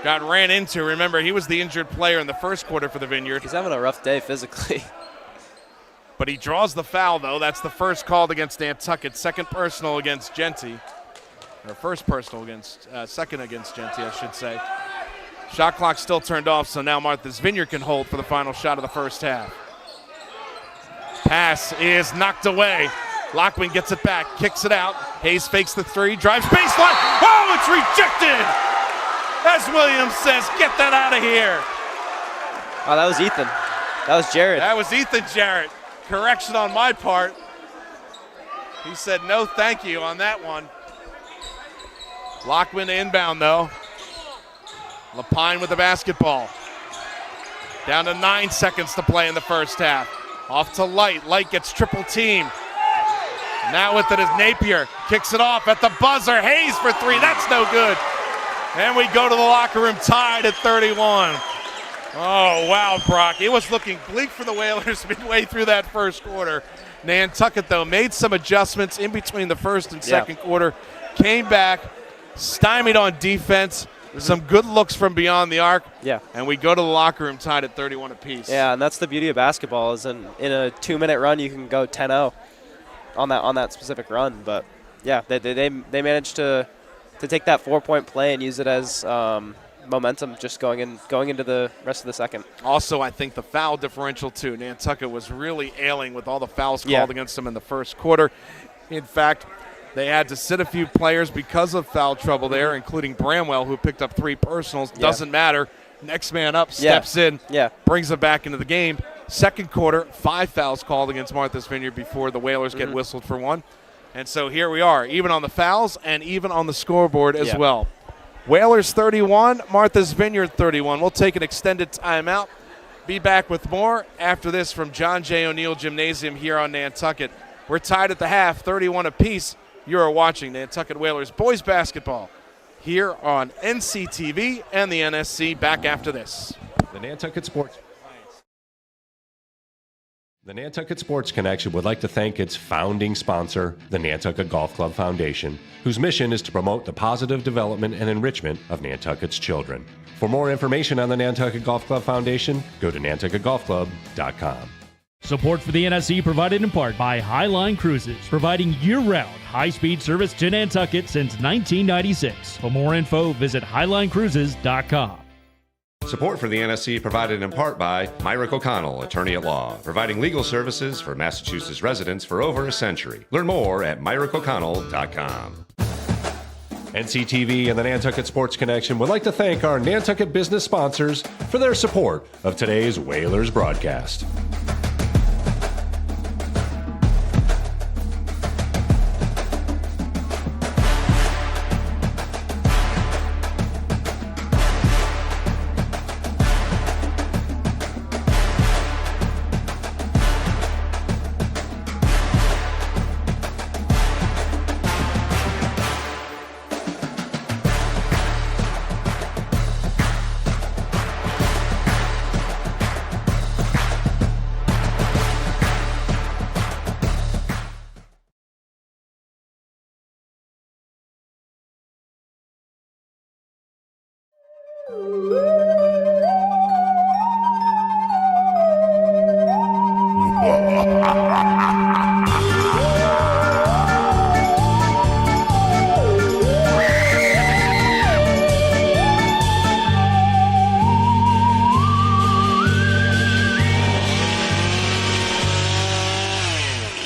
Got ran into. Remember, he was the injured player in the first quarter for the Vineyard. He's having a rough day physically. But he draws the foul, though. That's the first called against Nantucket. Second personal against Genty. Or first personal against, second against Genty, I should say. Shot clock still turned off, so now Martha's Vineyard can hold for the final shot of the first half. Pass is knocked away. Lockman gets it back, kicks it out. Hayes fakes the three, drives baseline. Oh, it's rejected! As Williams says, get that out of here. Oh, that was Ethan. That was Jared. That was Ethan Jarrett. Correction on my part. He said no thank you on that one. Lockman inbound, though. Lapine with the basketball. Down to 9 seconds to play in the first half. Off to Light. Light gets triple team. Now with it is Napier. Kicks it off at the buzzer. Hayes for three. That's no good. And we go to the locker room tied at 31. Oh, wow, Brock. It was looking bleak for the Whalers midway through that first quarter. Nantucket, though, made some adjustments in between the first and second quarter. Came back, stymied on defense. Some good looks from beyond the arc. Yeah. And we go to the locker room tied at 31 apiece. Yeah, and that's the beauty of basketball is in a 2-minute run you can go 10-0 on that specific run. But yeah, they managed to take that 4-point play and use it as momentum just going into the rest of the second. Also, I think the foul differential too. Nantucket was really ailing with all the fouls called against them in the first quarter. In fact, they had to sit a few players because of foul trouble there, including Bramwell, who picked up 3 personals. Doesn't matter. Next man up steps in, brings them back into the game. Second quarter, 5 fouls called against Martha's Vineyard before the Whalers get whistled for 1. And so here we are, even on the fouls and even on the scoreboard as well. Whalers 31, Martha's Vineyard 31. We'll take an extended timeout. Be back with more after this from John J. O'Neill Gymnasium here on Nantucket. We're tied at the half, 31 apiece. You are watching Nantucket Whalers boys basketball here on NCTV and the NSC. Back after this. The Nantucket Sports Connection would like to thank its founding sponsor, the Nantucket Golf Club Foundation, whose mission is to promote the positive development and enrichment of Nantucket's children. For more information on the Nantucket Golf Club Foundation, go to nantucketgolfclub.com. Support for the NSC provided in part by Highline Cruises, providing year-round high-speed service to Nantucket since 1996. For more info, visit highlinecruises.com. Support for the NSC provided in part by Myrick O'Connell, attorney at law, providing legal services for Massachusetts residents for over a century. Learn more at myrickoconnell.com. NCTV and the Nantucket Sports Connection would like to thank our Nantucket business sponsors for their support of today's Whalers broadcast.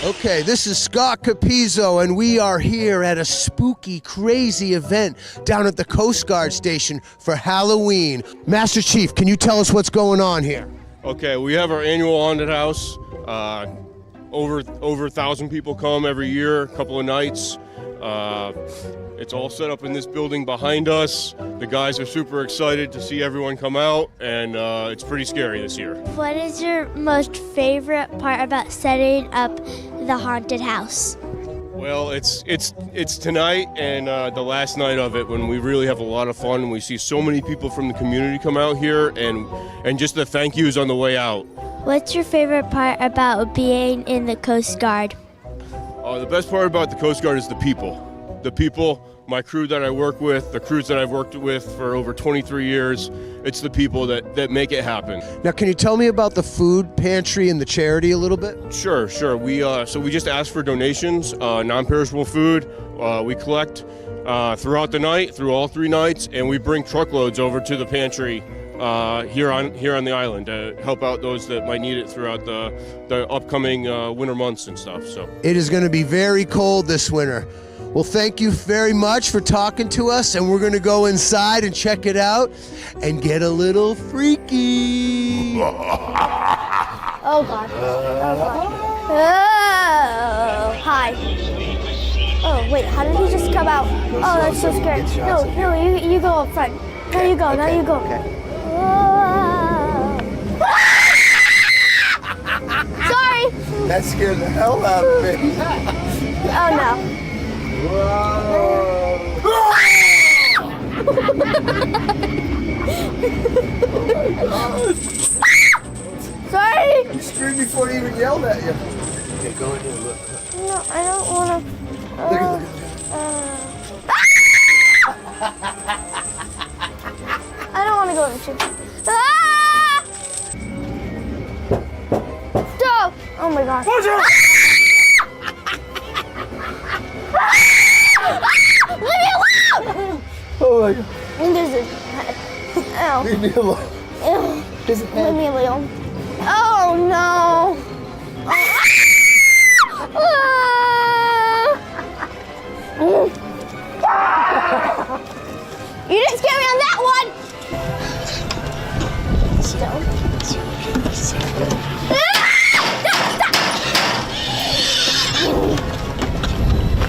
Okay, this is Scott Capizzo, and we are here at a spooky, crazy event down at the Coast Guard Station for Halloween. Master Chief, can you tell us what's going on here? Okay, we have our annual haunted house. Over 1,000 people come every year, a couple of nights. It's all set up in this building behind us. The guys are super excited to see everyone come out, and it's pretty scary this year. What is your most favorite part about setting up the haunted house? Well, it's tonight and the last night of it when we really have a lot of fun and we see so many people from the community come out here and just the thank yous on the way out. What's your favorite part about being in the Coast Guard? The best part about the Coast Guard is the people. The people, my crew that I work with, the crews that I've worked with for over 23 years, it's the people that make it happen. Now, can you tell me about the food pantry and the charity a little bit? Sure. We just ask for donations, non-perishable food. We collect throughout the night, through all 3 nights, and we bring truckloads over to the pantry here on the island to help out those that might need it throughout the upcoming winter months and stuff. So It is going to be very cold this winter. Well, thank you very much for talking to us, and we're going to go inside and check it out and get a little freaky. Oh, God. Oh, hi. Oh, wait, how did he just come out? Oh, that's so scary. No, you go up front. Now you go. Okay. Sorry. That scared the hell out of me. Oh, no. Sorry. You screamed before he even yelled at you. Okay, go in here, look. No, I don't want to. Look. I don't want to go in the chimney. Stop! Oh my gosh. Watch out! Leave me alone! Oh my God. And there's a... Ow. Leave me alone. Ew. Leave me alone. Oh no! You didn't scare me on that one! Stop.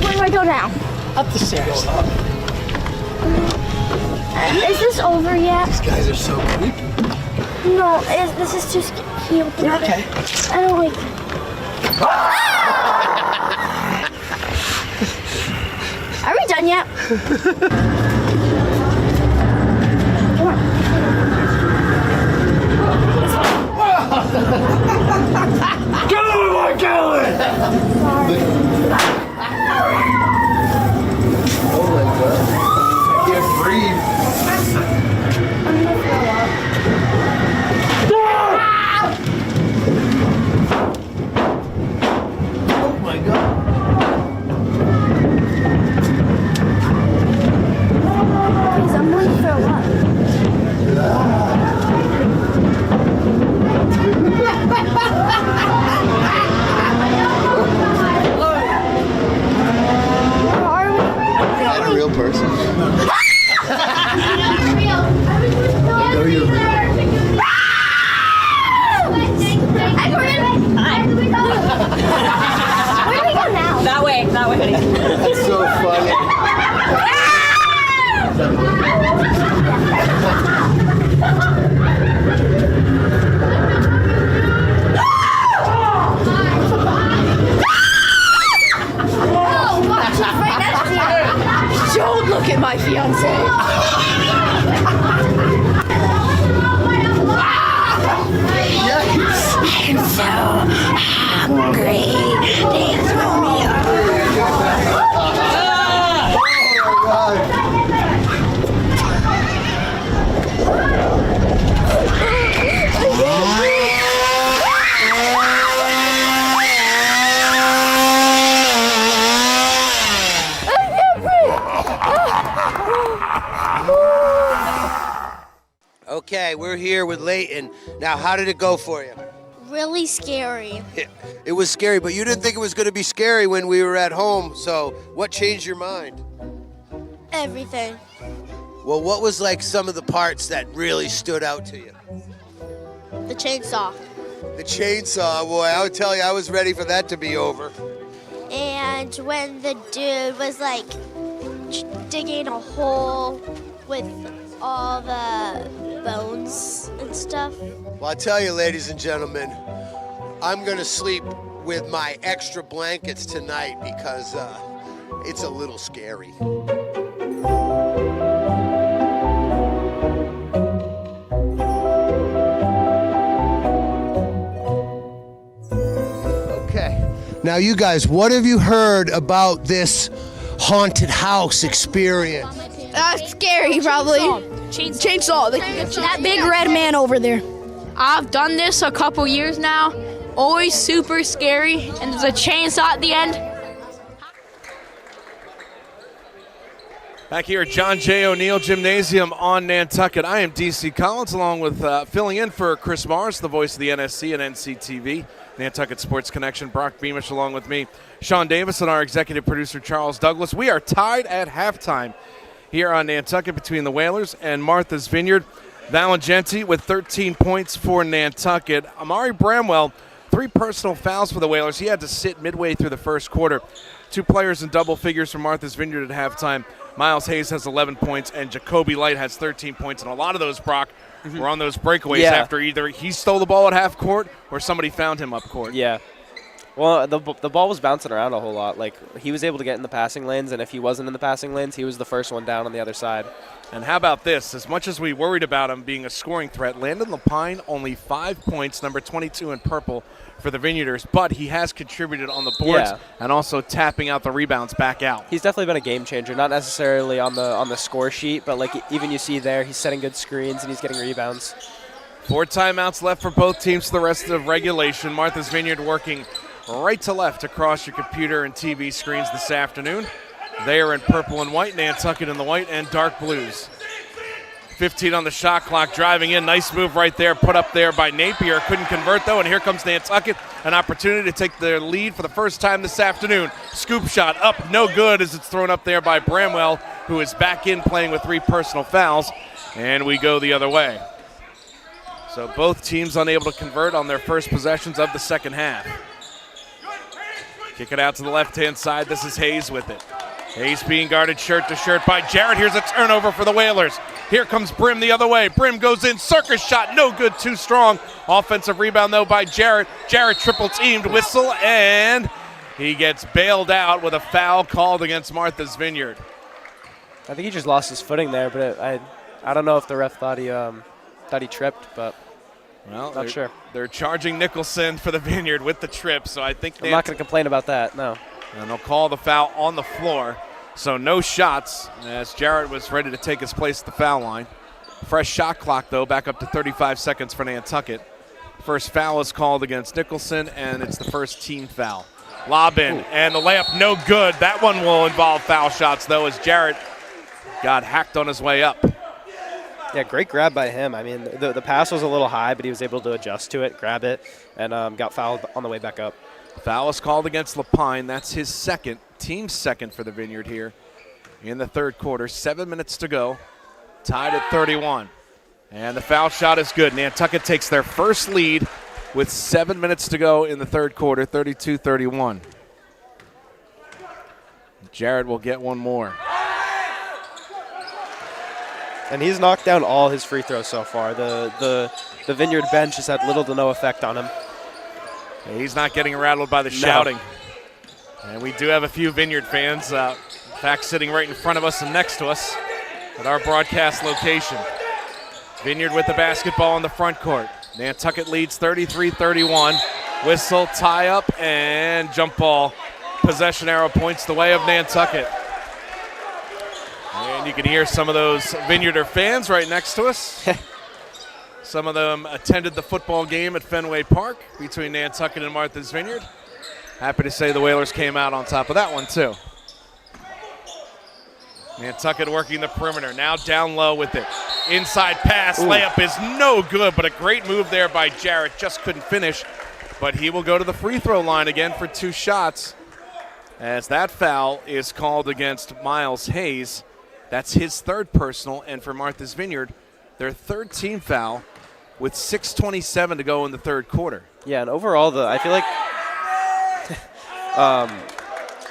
Where do I go now? Up the stairs. Is this over yet? These guys are so creepy. No, this is too scary. You're okay. I don't like it. Are we done yet? Come on. Get over my Galen! Oh my God. I can't breathe. I'm gonna throw up. Oh my God. Please, I'm gonna throw up. Where are we? You're not a real person. No, you're real. Where do we go now? That way, honey. That's so funny. Oh, watch, she's right next to you. Don't look at my fiance. I'm so hungry. Please throw me up. Okay, we're here with Leighton. Now, how did it go for you? Really scary. It was scary, but you didn't think it was going to be scary when we were at home. So what changed your mind? Everything. Well, what was like some of the parts that really stood out to you? The chainsaw. The chainsaw, boy, I would tell you, I was ready for that to be over. And when the dude was like digging a hole with all the bones and stuff. Well, I tell you, ladies and gentlemen, I'm going to sleep with my extra blankets tonight because it's a little scary. Now, you guys, what have you heard about this haunted house experience? Scary, probably. Chainsaw. That big red man over there. I've done this a couple years now. Always super scary, and there's a chainsaw at the end. Back here at John J. O'Neill Gymnasium on Nantucket, I am DC Collins, along with filling in for Chris Morris, the voice of the NSC and NCTV, Nantucket Sports Connection. Brock Beamish along with me, Sean Davis, and our executive producer, Charles Douglas. We are tied at halftime here on Nantucket between the Whalers and Martha's Vineyard. Valengenti with 13 points for Nantucket. Amari Bramwell, 3 personal fouls for the Whalers. He had to sit midway through the first quarter. 2 players in double figures for Martha's Vineyard at halftime. Miles Hayes has 11 points, and Jacoby Light has 13 points. And a lot of those, Brock, were on those breakaways after either he stole the ball at half court or somebody found him up court. Yeah. Well, the ball was bouncing around a whole lot. Like, he was able to get in the passing lanes, and if he wasn't in the passing lanes, he was the first one down on the other side. And how about this? As much as we worried about him being a scoring threat, Landon Lapine only 5 points, number 22 in purple for the Vineyarders, but he has contributed on the boards and also tapping out the rebounds back out. He's definitely been a game changer, not necessarily on the score sheet, but like even you see there, he's setting good screens and he's getting rebounds. 4 timeouts left for both teams for the rest of regulation. Martha's Vineyard working right to left across your computer and TV screens this afternoon. They are in purple and white, Nantucket in the white and dark blues. 15 on the shot clock, driving in. Nice move right there, put up there by Napier. Couldn't convert, though, and here comes Nantucket. An opportunity to take their lead for the first time this afternoon. Scoop shot up, no good as it's thrown up there by Bramwell, who is back in playing with 3 personal fouls, and we go the other way. So both teams unable to convert on their first possessions of the second half. Kick it out to the left-hand side. This is Hayes with it. Hayes being guarded shirt to shirt by Jarrett. Here's a turnover for the Whalers. Here comes Brim the other way. Brim goes in, circus shot, no good, too strong. Offensive rebound, though, by Jarrett. Jarrett triple-teamed, whistle, and he gets bailed out with a foul called against Martha's Vineyard. I think he just lost his footing there, but I don't know if the ref thought he tripped, but not sure. They're charging Nicholson for the Vineyard with the trip, so I think I'm not going to complain about that, no. And they'll call the foul on the floor. So no shots as Jarrett was ready to take his place at the foul line. Fresh shot clock, though, back up to 35 seconds for Nantucket. First foul is called against Nicholson, and it's the first team foul. Lob in, and the layup no good. That one will involve foul shots, though, as Jarrett got hacked on his way up. Yeah, great grab by him. I mean, the pass was a little high, but he was able to adjust to it, grab it, and got fouled on the way back up. Foul is called against Lapine. That's his second, team second for the Vineyard here in the third quarter. 7 minutes to go, tied at 31. And the foul shot is good. Nantucket takes their first lead with 7 minutes to go in the third quarter, 32-31. Jarrett will get one more. And he's knocked down all his free throws so far. The Vineyard bench has had little to no effect on him. He's not getting rattled by the shouting. And we do have a few Vineyard fans, in fact, sitting right in front of us and next to us at our broadcast location. Vineyard with the basketball in the front court. Nantucket leads 33-31. Whistle, tie up, and jump ball. Possession arrow points the way of Nantucket. And you can hear some of those Vineyarder fans right next to us. Some of them attended the football game at Fenway Park between Nantucket and Martha's Vineyard. Happy to say the Whalers came out on top of that one, too. Nantucket working the perimeter, now down low with it. Inside pass, layup is no good, but a great move there by Jarrett. Just couldn't finish, but he will go to the free throw line again for 2 shots as that foul is called against Miles Hayes. That's his third personal, and for Martha's Vineyard, their third team foul with 6:27 to go in the third quarter. Yeah, and overall, I feel like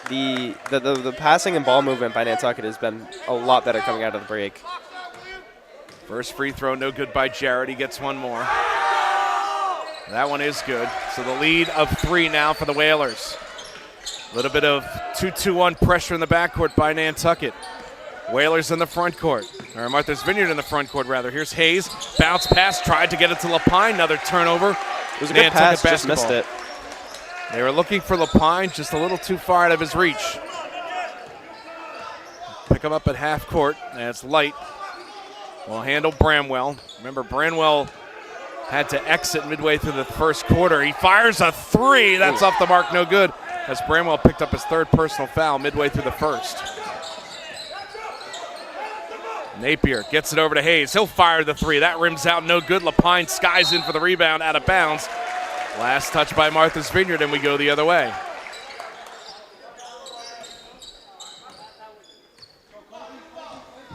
the passing and ball movement by Nantucket has been a lot better coming out of the break. First free throw, no good by Jarrett. He gets one more. That one is good. So the lead of 3 now for the Whalers. A little bit of 2-2-1 pressure in the backcourt by Nantucket. Whalers in the front court, or Martha's Vineyard in the front court, rather. Here's Hayes, bounce pass, tried to get it to Lapine, another turnover. It was a good pass, just missed it. They were looking for Lapine, just a little too far out of his reach. Pick him up at half court. That's Light. Will handle Bramwell. Remember, Bramwell had to exit midway through the first quarter. He fires a three. That's off the mark, no good, as Bramwell picked up his third personal foul midway through the first. Napier gets it over to Hayes. He'll fire the three. That rims out, no good. Lapine skies in for the rebound, out of bounds. Last touch by Martha's Vineyard, and we go the other way.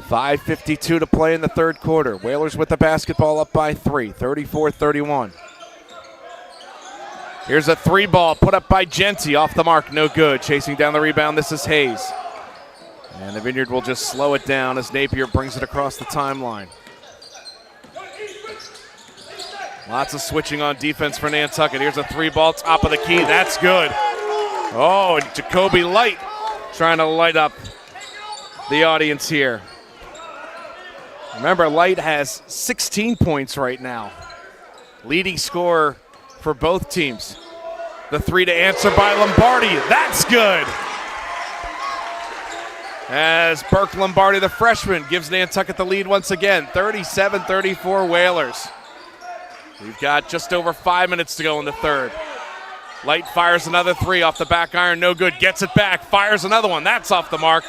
.5:52 to play in the third quarter. Whalers with the basketball up by 3, 34-31. Here's a three ball put up by Genty, off the mark, no good. Chasing down the rebound, this is Hayes. And the Vineyard will just slow it down as Napier brings it across the timeline. Lots of switching on defense for Nantucket. Here's a three ball, top of the key, that's good. Oh, and Jacoby Light trying to light up the audience here. Remember, Light has 16 points right now. Leading scorer for both teams. The three to answer by Lombardi. That's good. As Burke Lombardi, the freshman, gives Nantucket the lead once again. 37-34 Whalers. We've got just over 5 minutes to go in the third. Light fires another three off the back iron. No good. Gets it back. Fires another one. That's off the mark,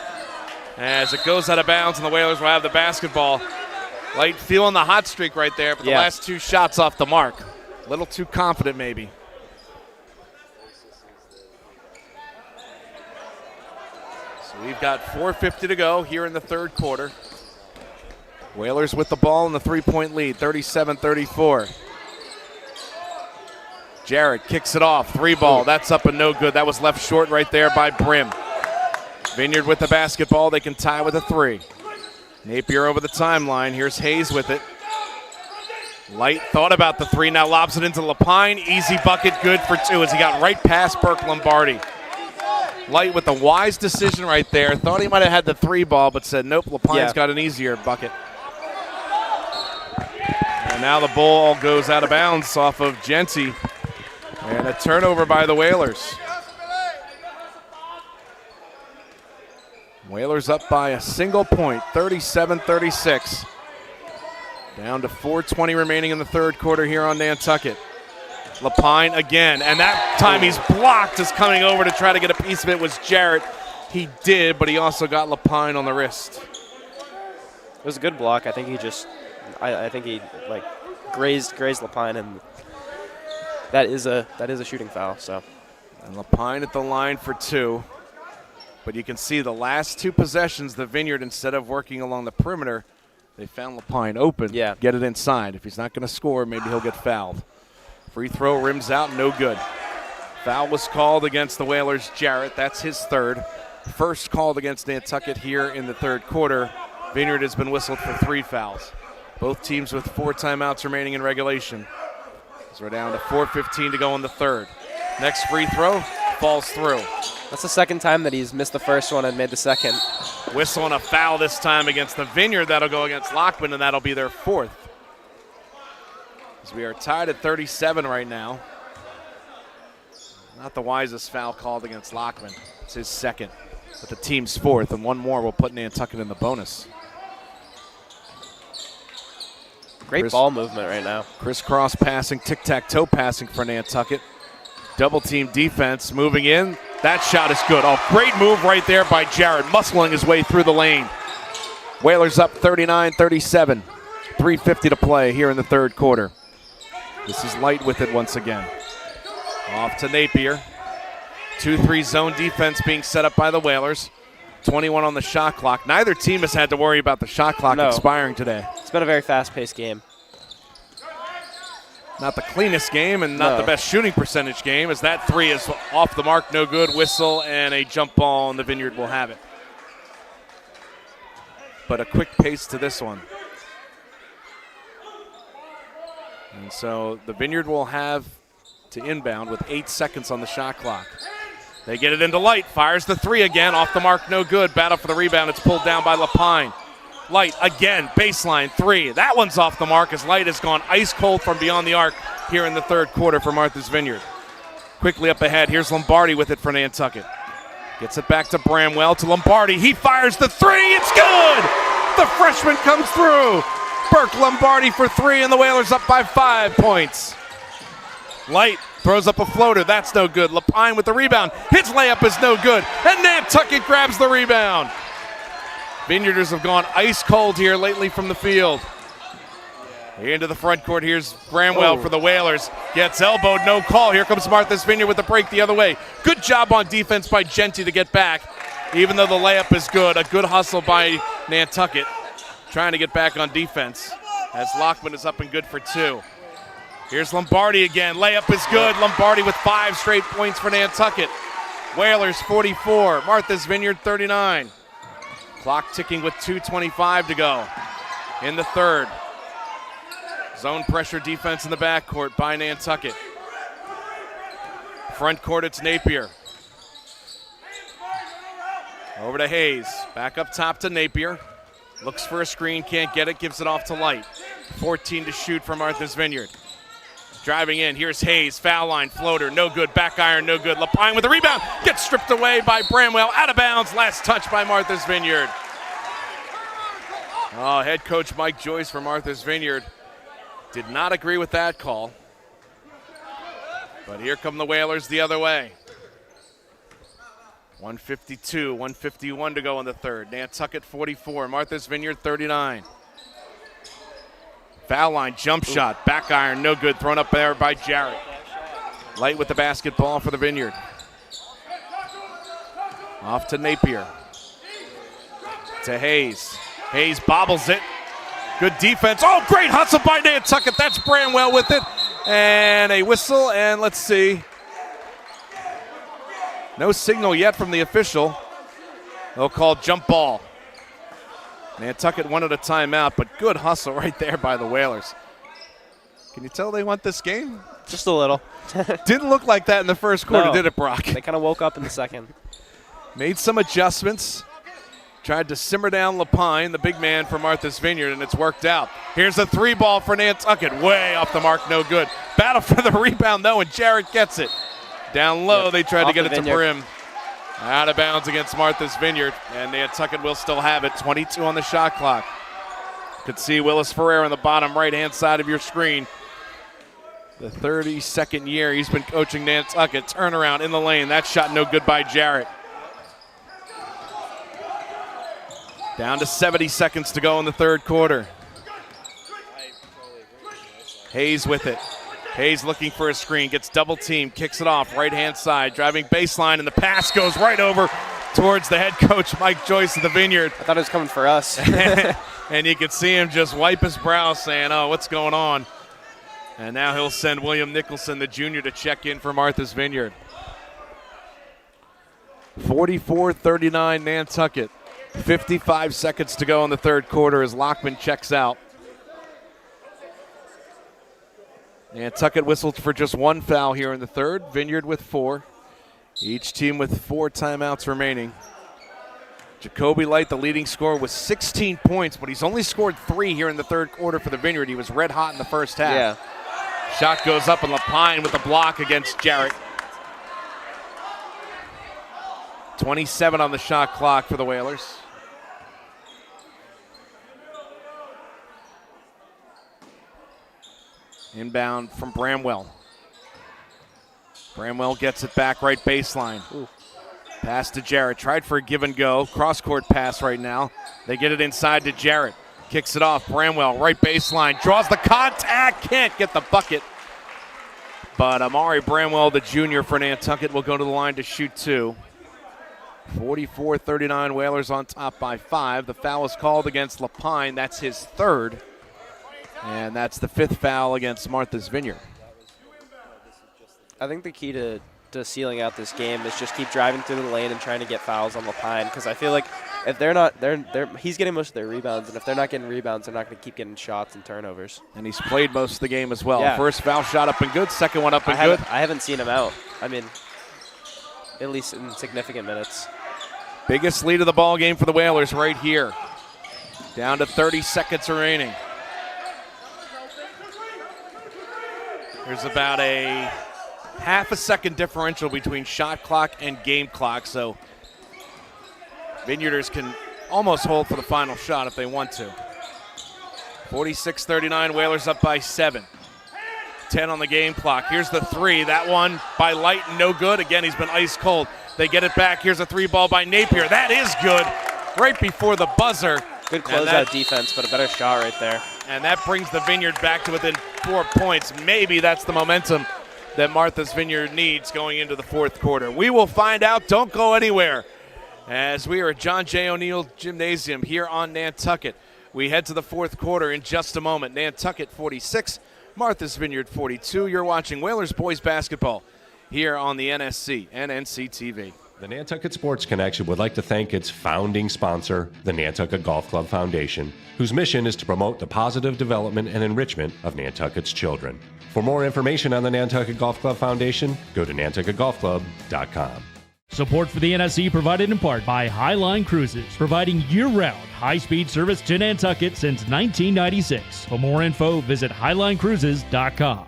as it goes out of bounds, and the Whalers will have the basketball. Light feeling the hot streak right there, but the last two shots off the mark. A little too confident maybe. So we've got 4:50 to go here in the third quarter. Whalers with the ball in the three-point lead, 37-34. Jarrett kicks it off, three ball, that's up and no good. That was left short right there by Brim. Vineyard with the basketball, they can tie with a three. Napier over the timeline, here's Hayes with it. Light thought about the three, now lobs it into Lapine. Easy bucket, good for two, as he got right past Burke Lombardi. Light with the wise decision right there. Thought he might have had the three ball, but said nope, Lapine's got an easier bucket. And now the ball goes out of bounds off of Genty. And a turnover by the Whalers. Whalers up by a single point, 37-36. Down to 4:20 remaining in the third quarter here on Nantucket. Lapine again, and that time he's blocked. Is coming over to try to get a piece of it was Jarrett. He did, but he also got Lapine on the wrist. It was a good block. I think he just, I think he like grazed Lapine, and that is a shooting foul. So, and Lapine at the line for two. But you can see the last two possessions, the Vineyard, instead of working along the perimeter, they found Lapine open. Yeah. Get it inside. If he's not going to score, maybe he'll get fouled. Free throw rims out, no good. Foul was called against the Whalers' Jarrett. That's his third. First called against Nantucket here in the third quarter. Vineyard has been whistled for 3 fouls. Both teams with 4 timeouts remaining in regulation. So we're down to 4:15 to go in the third. Next free throw falls through. That's the second time that he's missed the first one and made the second. Whistle on a foul this time against the Vineyard. That'll go against Lockman, and that'll be their 4th. As we are tied at 37 right now. Not the wisest foul called against Lockman. It's his second, but the team's 4th, and one more will put Nantucket in the bonus. Great ball movement right now. Crisscross passing, tic-tac-toe passing for Nantucket. Double team defense moving in. That shot is good. Oh, great move right there by Jarrett, muscling his way through the lane. Whalers up 39-37. 3:50 to play here in the third quarter. This is Light with it once again. Off to Napier. 2-3 zone defense being set up by the Whalers. 21 on the shot clock. Neither team has had to worry about the shot clock expiring today. It's been a very fast-paced game. Not the cleanest game and not the best shooting percentage game, as that three is off the mark, no good. Whistle and a jump ball, and the Vineyard will have it. But a quick pace to this one. And so the Vineyard will have to inbound with 8 seconds on the shot clock. They get it into Light, fires the three again, off the mark, no good. Battle for the rebound, it's pulled down by Lapine. Light again, baseline three. That one's off the mark as Light has gone ice cold from beyond the arc here in the third quarter for Martha's Vineyard. Quickly up ahead, here's Lombardi with it for Nantucket. Gets it back to Bramwell, to Lombardi. He fires the three, it's good! The freshman comes through. Burke Lombardi for three, and the Whalers up by 5 points. Light throws up a floater, that's no good. Lapine with the rebound, his layup is no good, and Nantucket grabs the rebound. Vineyarders have gone ice cold here lately from the field. Into the front court, here's Bramwell for the Whalers. Gets elbowed, no call. Here comes Martha's Vineyard with the break the other way. Good job on defense by Genty to get back, even though the layup is good. A good hustle by Nantucket, trying to get back on defense, as Lockman is up and good for 2. Here's Lombardi again. Layup is good. Lombardi with 5 straight points for Nantucket. Whalers 44, Martha's Vineyard 39. Clock ticking with 2:25 to go in the third. Zone pressure defense in the backcourt by Nantucket. Front court, it's Napier. Over to Hayes. Back up top to Napier. Looks for a screen, can't get it, gives it off to Light. 14 to shoot for Martha's Vineyard. Driving in, here's Hayes. Foul line, floater, no good. Back iron, no good. Lapine with the rebound. Gets stripped away by Bramwell. Out of bounds, last touch by Martha's Vineyard. Oh, head coach Mike Joyce for Martha's Vineyard did not agree with that call. But here come the Whalers the other way. 152, 151 to go in the third. Nantucket 44, Martha's Vineyard 39. Foul line, jump shot, back iron, no good. Thrown up there by Jarrett. Light with the basketball for the Vineyard. Off to Napier. To Hayes. Hayes bobbles it. Good defense. Oh, great hustle by Nantucket. That's Bramwell with it. And a whistle, and let's see. No signal yet from the official. They'll call jump ball. Nantucket wanted a timeout, but good hustle right there by the Whalers. Can you tell they want this game? Just a little. Didn't look like that in the first quarter, No. did it, Brock? They kind of woke up in the second. Made some adjustments. Tried to simmer down Lapine, the big man for Martha's Vineyard, and it's worked out. Here's a 3-ball for Nantucket. Way off the mark, no good. Battle for the rebound, though, and Jarrett gets it. Down low, they tried to get it to Brim. Out of bounds against Martha's Vineyard, and Nantucket will still have it. 22 on the shot clock. Could see Willis Ferrer on the bottom right-hand side of your screen. The 32nd year he's been coaching Nantucket. Turnaround in the lane. That shot no good by Jarrett. Down to 70 seconds to go in the third quarter. Hayes with it. Hayes looking for a screen, gets double teamed, kicks it off, right-hand side, driving baseline, and the pass goes right over towards the head coach, Mike Joyce of the Vineyard. I thought it was coming for us. And you can see him just wipe his brow saying, oh, what's going on? And now he'll send William Nicholson, the junior, to check in for Martha's Vineyard. 44-39 Nantucket. 55 seconds to go in the third quarter as Lockman checks out. Nantucket whistled for just 1 foul here in the third. Vineyard with 4. Each team with 4 timeouts remaining. Jacoby Light, the leading scorer, with 16 points, but he's only scored 3 here in the third quarter for the Vineyard. He was red hot in the first half. Yeah. Shot goes up, and Lapine with the block against Jarrett. 27 on the shot clock for the Whalers. Inbound from Bramwell. Bramwell gets it back right baseline. Ooh. Pass to Jarrett. Tried for a give and go. Cross-court pass right now. They get it inside to Jarrett. Kicks it off. Bramwell, right baseline. Draws the contact. Can't get the bucket. But Amari Bramwell, the junior for Nantucket, will go to the line to shoot 2. 44-39, Whalers on top by 5. The foul is called against Lapine. That's his third. And that's the 5th foul against Martha's Vineyard. I think the key to sealing out this game is just keep driving through the lane and trying to get fouls on Lapine, because I feel like if they're not, he's getting most of their rebounds, and if they're not getting rebounds, they're not going to keep getting shots and turnovers. And he's played most of the game as well. Yeah. First foul shot up and good, second one up and good. I haven't seen him out. I mean, at least in significant minutes. Biggest lead of the ball game for the Whalers right here. Down to 30 seconds remaining. There's about a half a second differential between shot clock and game clock, so Vineyarders can almost hold for the final shot if they want to. 46-39, Whalers up by 7. 10 on the game clock. Here's the three. That one by Light, no good. Again, he's been ice cold. They get it back. Here's a three ball by Napier. That is good. Right before the buzzer. Good closeout defense, but a better shot right there. And that brings the Vineyard back to within 4 points. Maybe that's the momentum that Martha's Vineyard needs going into the fourth quarter. We will find out. Don't go anywhere. As we are at John J. O'Neill Gymnasium here on Nantucket. We head to the fourth quarter in just a moment. Nantucket 46, Martha's Vineyard 42. You're watching Whalers boys basketball here on the NSC and NCTV. The Nantucket Sports Connection would like to thank its founding sponsor, the Nantucket Golf Club Foundation, whose mission is to promote the positive development and enrichment of Nantucket's children. For more information on the Nantucket Golf Club Foundation, go to nantucketgolfclub.com. Support for the NSC provided in part by Highline Cruises, providing year-round high-speed service to Nantucket since 1996. For more info, visit highlinecruises.com.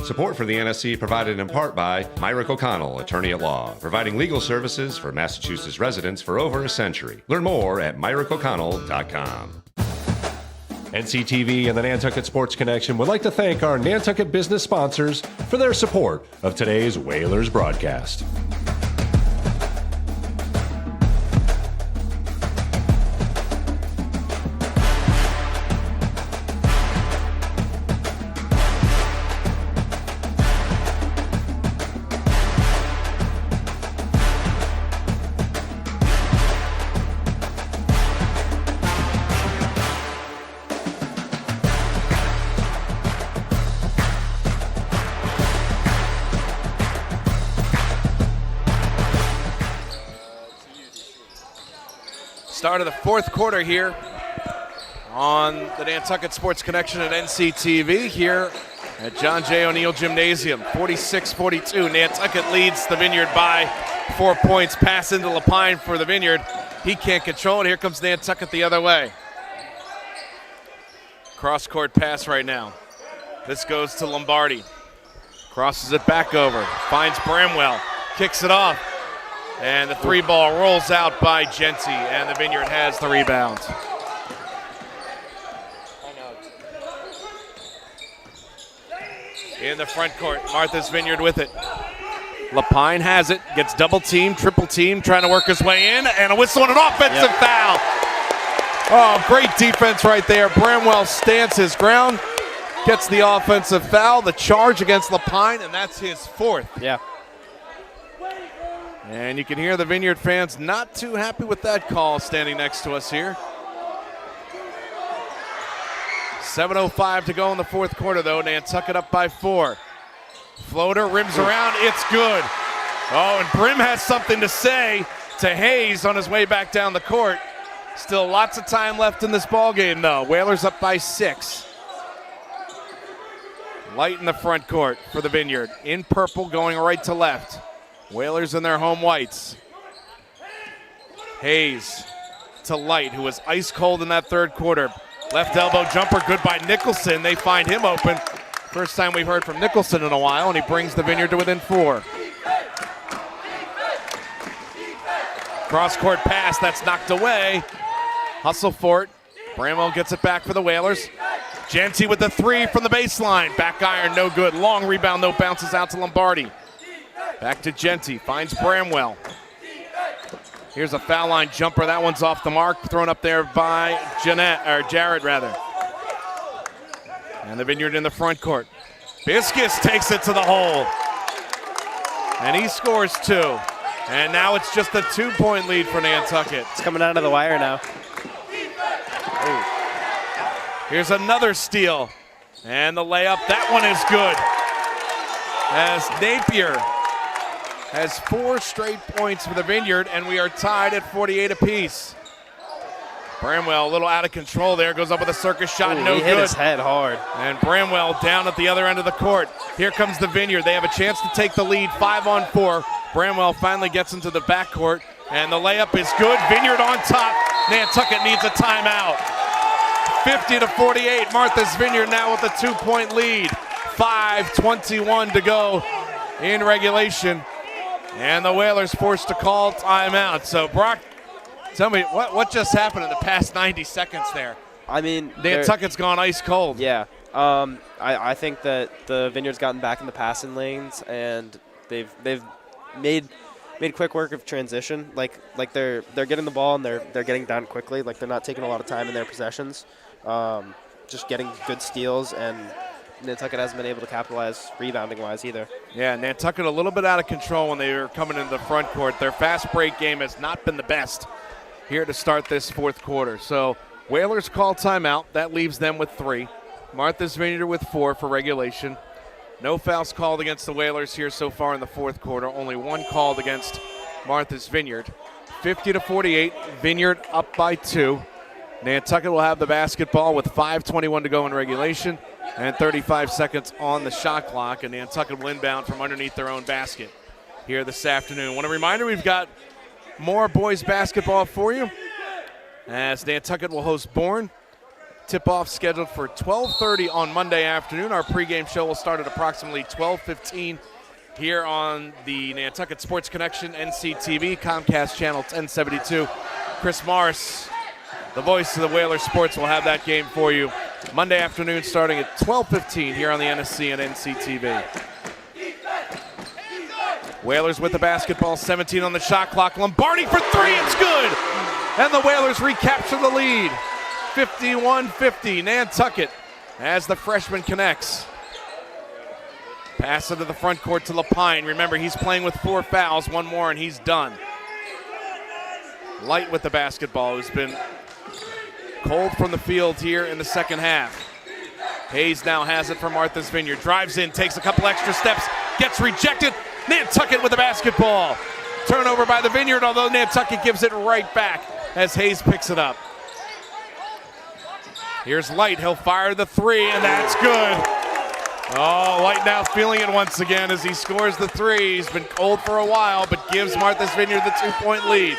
Support for the NSC provided in part by Myrick O'Connell, attorney at law, providing legal services for Massachusetts residents for over a century. Learn more at myrickoconnell.com. NCTV and the Nantucket Sports Connection would like to thank our Nantucket business sponsors for their support of today's Whalers broadcast. Start of the fourth quarter here on the Nantucket Sports Connection at NCTV here at John J. O'Neill Gymnasium. 46-42, Nantucket leads the Vineyard by 4 points. Pass into Lapine for the Vineyard. He can't control it. Here comes Nantucket the other way. Cross-court pass right now. This goes to Lombardi. Crosses it back over. Finds Bramwell. Kicks it off. And the three ball rolls out by Genty, and the Vineyard has the rebound. In the front court, Martha's Vineyard with it. Lapine has it, gets double teamed, triple teamed, trying to work his way in, and a whistle and an offensive foul. Oh, great defense right there. Bramwell stands his ground, gets the offensive foul, the charge against Lapine, and that's his fourth. Yeah. And you can hear the Vineyard fans not too happy with that call standing next to us here. 7:05 to go in the fourth quarter, though. Nantucket up by 4. Floater rims around. It's good. Oh, and Brim has something to say to Hayes on his way back down the court. Still lots of time left in this ball game, though. Whalers up by 6. Light in the front court for the Vineyard. In purple, going right to left. Whalers in their home whites. Hayes to Light, who was ice cold in that third quarter. Left elbow jumper, good by Nicholson. They find him open. First time we've heard from Nicholson in a while, and he brings the Vineyard to within 4. Cross-court pass, that's knocked away. Hustle for it. Bramwell gets it back for the Whalers. Genty with the 3 from the baseline. Back iron, no good. Long rebound, though, bounces out to Lombardi. Back to Genty, finds Bramwell. Here's a foul line jumper. That one's off the mark, thrown up there by Jared. And the Vineyard in the front court. Biscus takes it to the hole. And he scores 2. And now it's just a 2-point lead for Nantucket. It's coming out of the wire now. Ooh. Here's another steal. And the layup, that one is good. As Napier has 4 straight points for the Vineyard, and we are tied at 48 apiece. Bramwell a little out of control there, goes up with a circus shot, no he good. Hit his head hard. And Bramwell down at the other end of the court. Here comes the Vineyard. They have a chance to take the lead 5-on-4. Bramwell finally gets into the backcourt, and the layup is good. Vineyard on top. Nantucket needs a timeout. 50-48, Martha's Vineyard now with a 2-point lead. 5:21 to go in regulation. And the Whalers forced to call timeout. So, Brock, tell me, what just happened in the past 90 seconds there? I mean, Nantucket's gone ice cold. Yeah. I think that the Vineyard's gotten back in the passing lanes, and they've made quick work of transition. Like they're getting the ball and they're getting down quickly. Like they're not taking a lot of time in their possessions. Just getting good steals, and Nantucket hasn't been able to capitalize rebounding-wise either. Yeah, Nantucket a little bit out of control when they were coming into the front court. Their fast break game has not been the best here to start this fourth quarter. So Whalers call timeout. That leaves them with 3. Martha's Vineyard with 4 for regulation. No fouls called against the Whalers here so far in the fourth quarter. Only 1 called against Martha's Vineyard. 50-48, Vineyard up by 2. Nantucket will have the basketball with 5:21 to go in regulation and 35 seconds on the shot clock, and Nantucket will inbound from underneath their own basket here this afternoon. Want a reminder, we've got more boys basketball for you as Nantucket will host Bourne. Tip-off scheduled for 12:30 on Monday afternoon. Our pregame show will start at approximately 12:15 here on the Nantucket Sports Connection, NCTV, Comcast Channel 1072. Chris Morris, the voice of the Whaler Sports, will have that game for you Monday afternoon starting at 12:15 here on the NSC and NCTV. Whalers with the basketball, 17 on the shot clock. Lombardi for 3, it's good! And the Whalers recapture the lead. 51-50, Nantucket as the freshman connects. Pass into the front court to Lapine. Remember, he's playing with 4 fouls, 1 more and he's done. Light with the basketball, who's been cold from the field here in the second half. Hayes now has it for Martha's Vineyard. Drives in, takes a couple extra steps, gets rejected. Nantucket with the basketball. Turnover by the Vineyard, although Nantucket gives it right back as Hayes picks it up. Here's Light, he'll fire the 3, and that's good. Oh, Light now feeling it once again as he scores the 3. He's been cold for a while, but gives Martha's Vineyard the 2-point lead.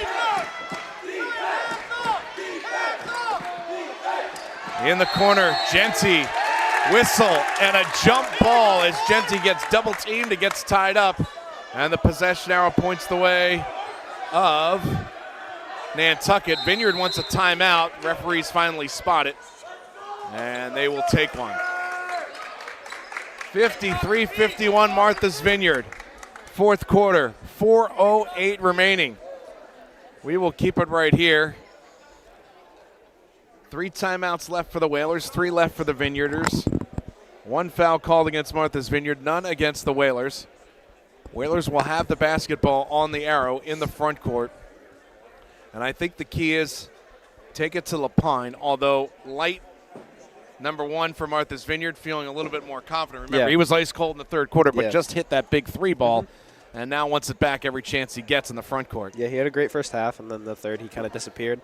In the corner, Genty, whistle, and a jump ball as Genty gets double teamed, it gets tied up, and the possession arrow points the way of Nantucket. Vineyard wants a timeout. Referees finally spot it, and they will take one. 53-51 Martha's Vineyard. Fourth quarter, 4:08 remaining. We will keep it right here. 3 timeouts left for the Whalers, 3 left for the Vineyarders. 1 foul called against Martha's Vineyard, none against the Whalers. Whalers will have the basketball on the arrow in the front court. And I think the key is take it to Lapine, although Light, number 1 for Martha's Vineyard, feeling a little bit more confident. Remember, he was ice cold in the third quarter, but just hit that big 3 ball, and now wants it back every chance he gets in the front court. Yeah, he had a great first half, and then the third he kind of disappeared.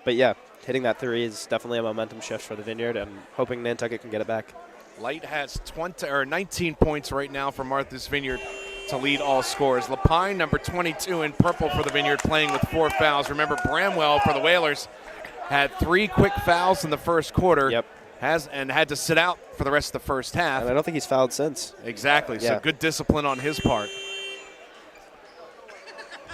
But yeah, hitting that 3 is definitely a momentum shift for the Vineyard, and hoping Nantucket can get it back. Light has 19 points right now for Martha's Vineyard to lead all scorers. Lapine, number 22 in purple for the Vineyard, playing with 4 fouls. Remember, Bramwell for the Whalers had 3 quick fouls in the first quarter. And had to sit out for the rest of the first half. And I don't think he's fouled since. Exactly, so good discipline on his part.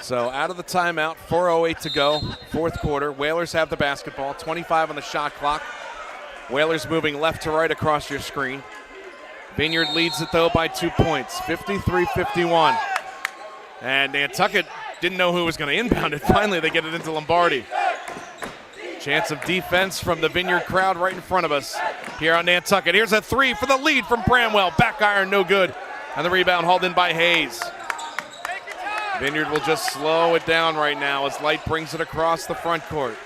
So out of the timeout, 4:08 to go, fourth quarter. Whalers have the basketball, 25 on the shot clock. Whalers moving left to right across your screen. Vineyard leads it, though, by 2 points, 53-51. And Nantucket didn't know who was going to inbound it. Finally, they get it into Lombardi. Chance of defense from the Vineyard crowd right in front of us here on Nantucket. Here's a 3 for the lead from Bramwell. Back iron, no good. And the rebound hauled in by Hayes. Vineyard will just slow it down right now as Light brings it across the front court.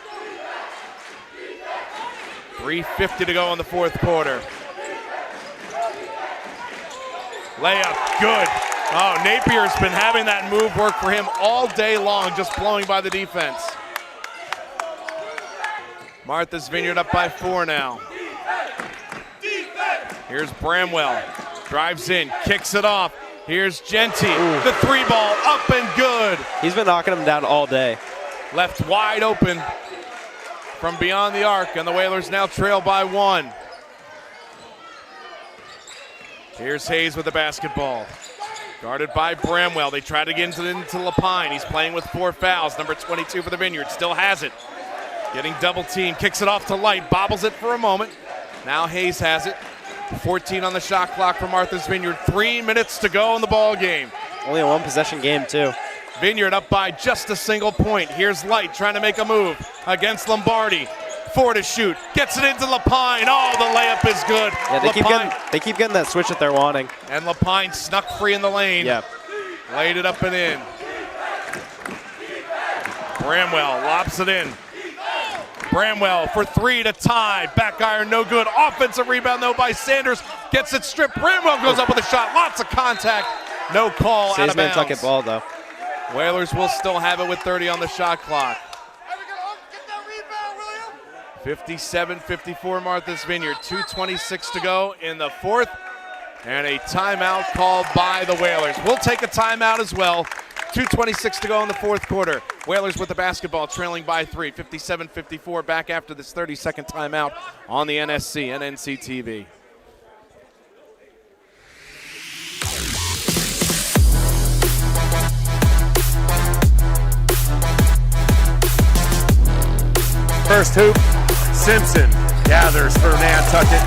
3:50 to go in the fourth quarter. Layup, good. Oh, Napier's been having that move work for him all day long, just blowing by the defense. Martha's Vineyard up by 4 now. Here's Bramwell, drives in, kicks it off. Here's Genty, the 3 ball up and good. He's been knocking him down all day. Left wide open from beyond the arc, and the Whalers now trail by 1. Here's Hayes with the basketball. Guarded by Bramwell. They try to get into Lapine. He's playing with 4 fouls. Number 22 for the Vineyard. Still has it. Getting double teamed. Kicks it off to Light. Bobbles it for a moment. Now Hayes has it. 14 on the shot clock for Martha's Vineyard. 3 minutes to go in the ball game. Only a 1-possession game, too. Vineyard up by just a single point. Here's Light trying to make a move against Lombardi. 4 to shoot. Gets it into Lapine. Oh, the layup is good. Yeah, they keep getting that switch that they're wanting. And Lapine snuck free in the lane. Yeah. Laid it up and in. Bramwell lobs it in. Bramwell for 3 to tie. Back iron, no good. Offensive rebound, though, by Sanders. Gets it stripped. Bramwell goes up with a shot. Lots of contact. No call. Out of bounds. Nantucket ball, though. Whalers will still have it with 30 on the shot clock. 57-54 Martha's Vineyard. 2:26 to go in the fourth. And a timeout called by the Whalers. We'll take a timeout as well. 2:26 to go in the fourth quarter. Whalers with the basketball, trailing by 3. 57-54 back after this 30-second timeout on the NSC and NCTV. First hoop, Simpson gathers for Nantucket.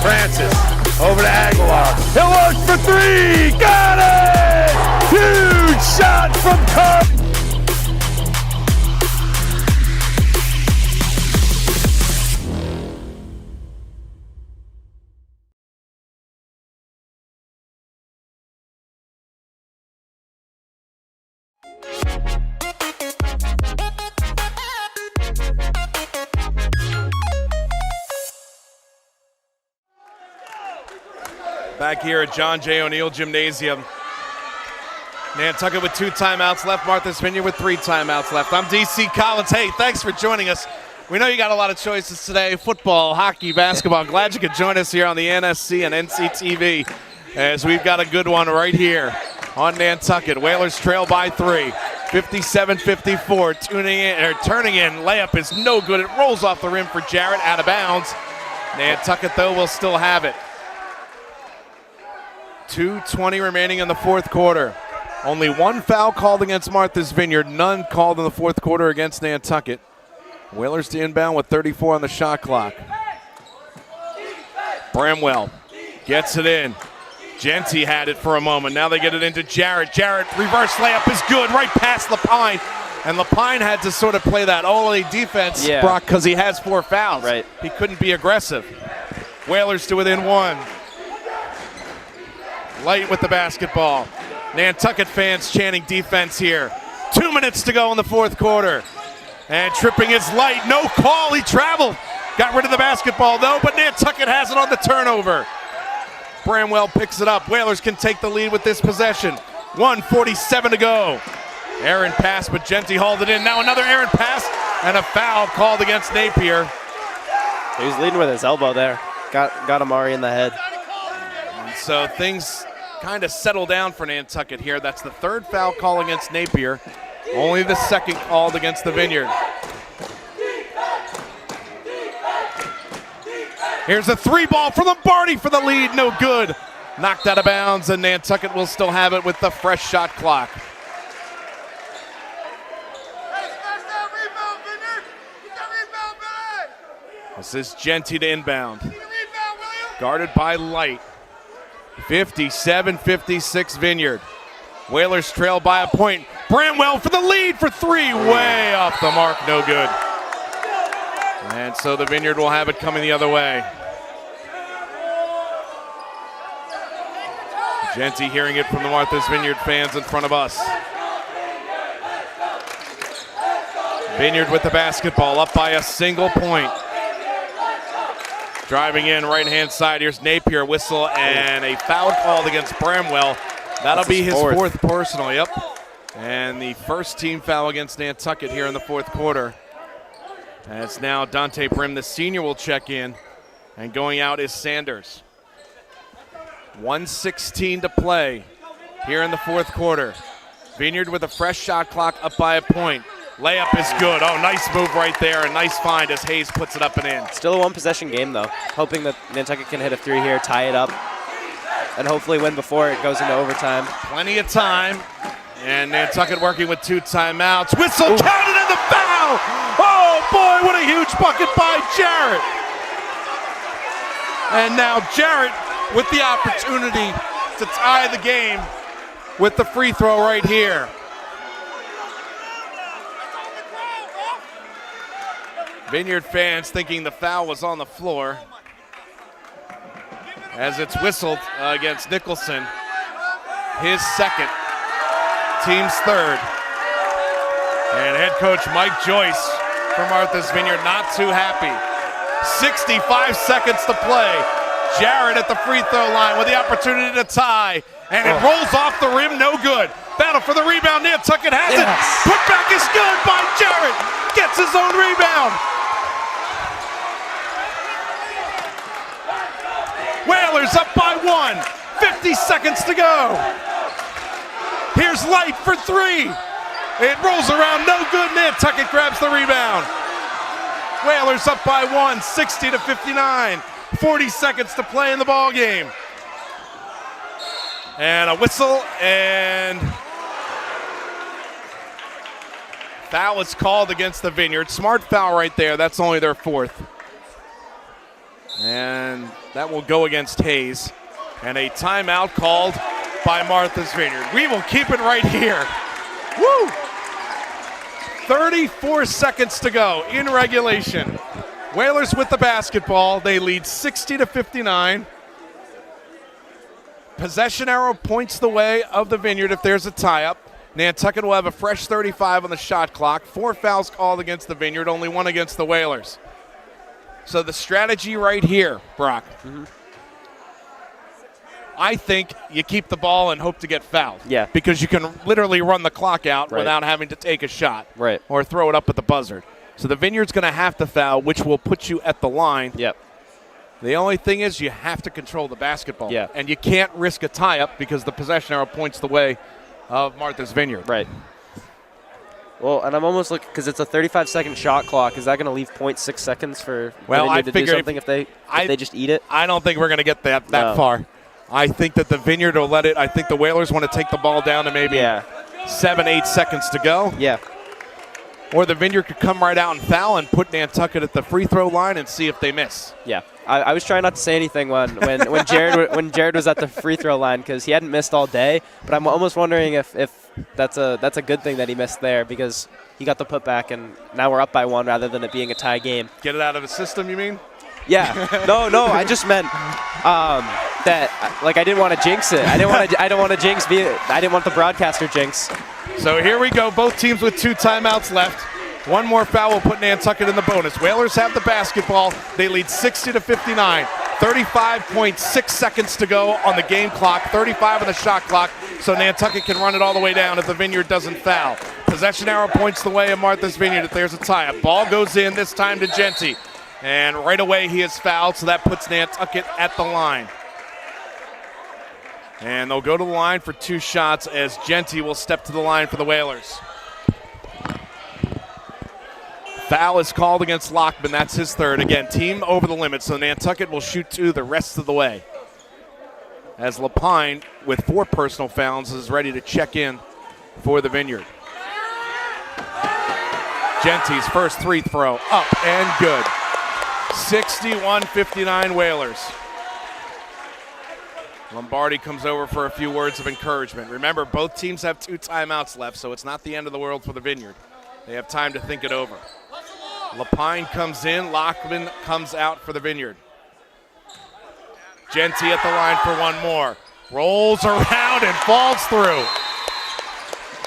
Francis over to Aguilar. He'll look for 3. Got it! Huge shot from Carp. Back here at John J. O'Neill Gymnasium. Nantucket with 2 timeouts left. Martha's Vineyard with 3 timeouts left. I'm DC Collins. Hey, thanks for joining us. We know you got a lot of choices today. Football, hockey, basketball. Glad you could join us here on the NSC and NCTV as we've got a good one right here on Nantucket. Whalers trail by 3. 57-54. Turning in. Layup is no good. It rolls off the rim for Jarrett, out of bounds. Nantucket, though, will still have it. 2:20 remaining in the fourth quarter. Only 1 foul called against Martha's Vineyard, none called in the fourth quarter against Nantucket. Whalers to inbound with 34 on the shot clock. Bramwell gets it in. Genty had it for a moment. Now they get it into Jarrett. Jarrett, reverse layup is good, right past Lapine. And Lapine had to sort of play that all-A defense, Brock, because he has 4 fouls. Right. He couldn't be aggressive. Whalers to within 1. Light with the basketball. Nantucket fans chanting defense here. 2 minutes to go in the fourth quarter. And tripping is Light. No call. He traveled. Got rid of the basketball, though, but Nantucket has it on the turnover. Bramwell picks it up. Whalers can take the lead with this possession. 1:47 to go. Aaron pass, but Genty hauled it in. Now another Aaron pass and a foul called against Napier. He was leading with his elbow there. Got Amari in the head. And so things kind of settle down for Nantucket here. That's the 3rd foul call against Napier. Only the 2nd called against the Vineyard. Here's a 3 ball for Lombardi for the lead. No good. Knocked out of bounds, and Nantucket will still have it with the fresh shot clock. This is Genty to inbound. Guarded by Light. 57-56 Vineyard. Whalers trail by a point. Bramwell for the lead for 3. Way off the mark, no good. And so the Vineyard will have it coming the other way. Genty hearing it from the Martha's Vineyard fans in front of us. Vineyard with the basketball, up by a single point. Driving in right-hand side, here's Napier, whistle, and a foul called against Bramwell. That'll be his fourth personal, yep. And the first team foul against Nantucket here in the fourth quarter. As now Dante Brim, the senior, will check in. And going out is Sanders. 1:16 to play here in the fourth quarter. Vineyard with a fresh shot clock, up by a point. Layup is good. Oh, nice move right there. A nice find as Hayes puts it up and in. Still a 1-possession game, though. Hoping that Nantucket can hit a 3 here, tie it up. and hopefully win before it goes into overtime. Plenty of time. And Nantucket working with 2 timeouts. Whistle counted and the foul! Oh boy, what a huge bucket by Jarrett. And now Jarrett with the opportunity to tie the game with the free throw right here. Vineyard fans thinking the foul was on the floor as it's whistled against Nicholson. His second, team's third. And head coach Mike Joyce from Martha's Vineyard not too happy. 65 seconds to play. Jarrett at the free throw line with the opportunity to tie. And it rolls off the rim, no good. Battle for the rebound, Nantucket has it. Put back is good by Jarrett. Gets his own rebound. Whalers up by 1. 50 seconds to go. Here's Light for 3. It rolls around, no good. Nantucket grabs the rebound. Whalers up by 1, 60-59. 40 seconds to play in the ball game. And a whistle, and foul is called against the Vineyard. Smart foul right there. That's only their 4th. And that will go against Hayes. And a timeout called by Martha's Vineyard. We will keep it right here. Woo! 34 seconds to go in regulation. Whalers with the basketball. They lead 60-59. Possession arrow points the way of the Vineyard if there's a tie-up. Nantucket will have a fresh 35 on the shot clock. 4 fouls called against the Vineyard, only 1 against the Whalers. So the strategy right here, Brock, I think you keep the ball and hope to get fouled. Yeah. Because you can literally run the clock out without having to take a shot. Right. Or throw it up at the buzzer. So the Vineyard's going to have to foul, which will put you at the line. Yep. The only thing is you have to control the basketball. Yeah. And you can't risk a tie-up because the possession arrow points the way of Martha's Vineyard. Right. Well, and I'm almost looking, because it's a 35-second shot clock. Is that going to leave 0.6 seconds for Vineyard to do something if they just eat it? I don't think we're going to get that far. I think that the Vineyard will let it. I think the Whalers want to take the ball down to maybe 7-8 seconds to go. Yeah. Or the Vineyard could come right out and foul and put Nantucket at the free throw line and see if they miss. Yeah. I was trying not to say anything when Jared was at the free throw line because he hadn't missed all day. But I'm almost wondering if that's a good thing that he missed there because he got the putback and now we're up by 1 rather than it being a tie game. Get it out of the system, you mean? Yeah. No. I just meant that I didn't want to jinx it. I don't want to jinx. I didn't want the broadcaster jinx. So here we go. Both teams with 2 timeouts left. 1 more foul will put Nantucket in the bonus. Whalers have the basketball. They lead 60-59. 35.6 seconds to go on the game clock. 35 on the shot clock. So Nantucket can run it all the way down if the Vineyard doesn't foul. Possession arrow points the way of Martha's Vineyard if there's a tie-up. Ball goes in, this time to Genty. And right away he is fouled, so that puts Nantucket at the line. And they'll go to the line for 2 shots as Genty will step to the line for the Whalers. Foul is called against Lockman. That's his 3rd. Again, team over the limit, so Nantucket will shoot 2 the rest of the way. As Lapine, with 4 personal fouls, is ready to check in for the Vineyard. Genty's first free throw up and good. 61-59 Whalers. Lombardi comes over for a few words of encouragement. Remember, both teams have 2 timeouts left, so it's not the end of the world for the Vineyard. They have time to think it over. Lapine comes in, Lockman comes out for the Vineyard. Genty at the line for 1 more. Rolls around and falls through.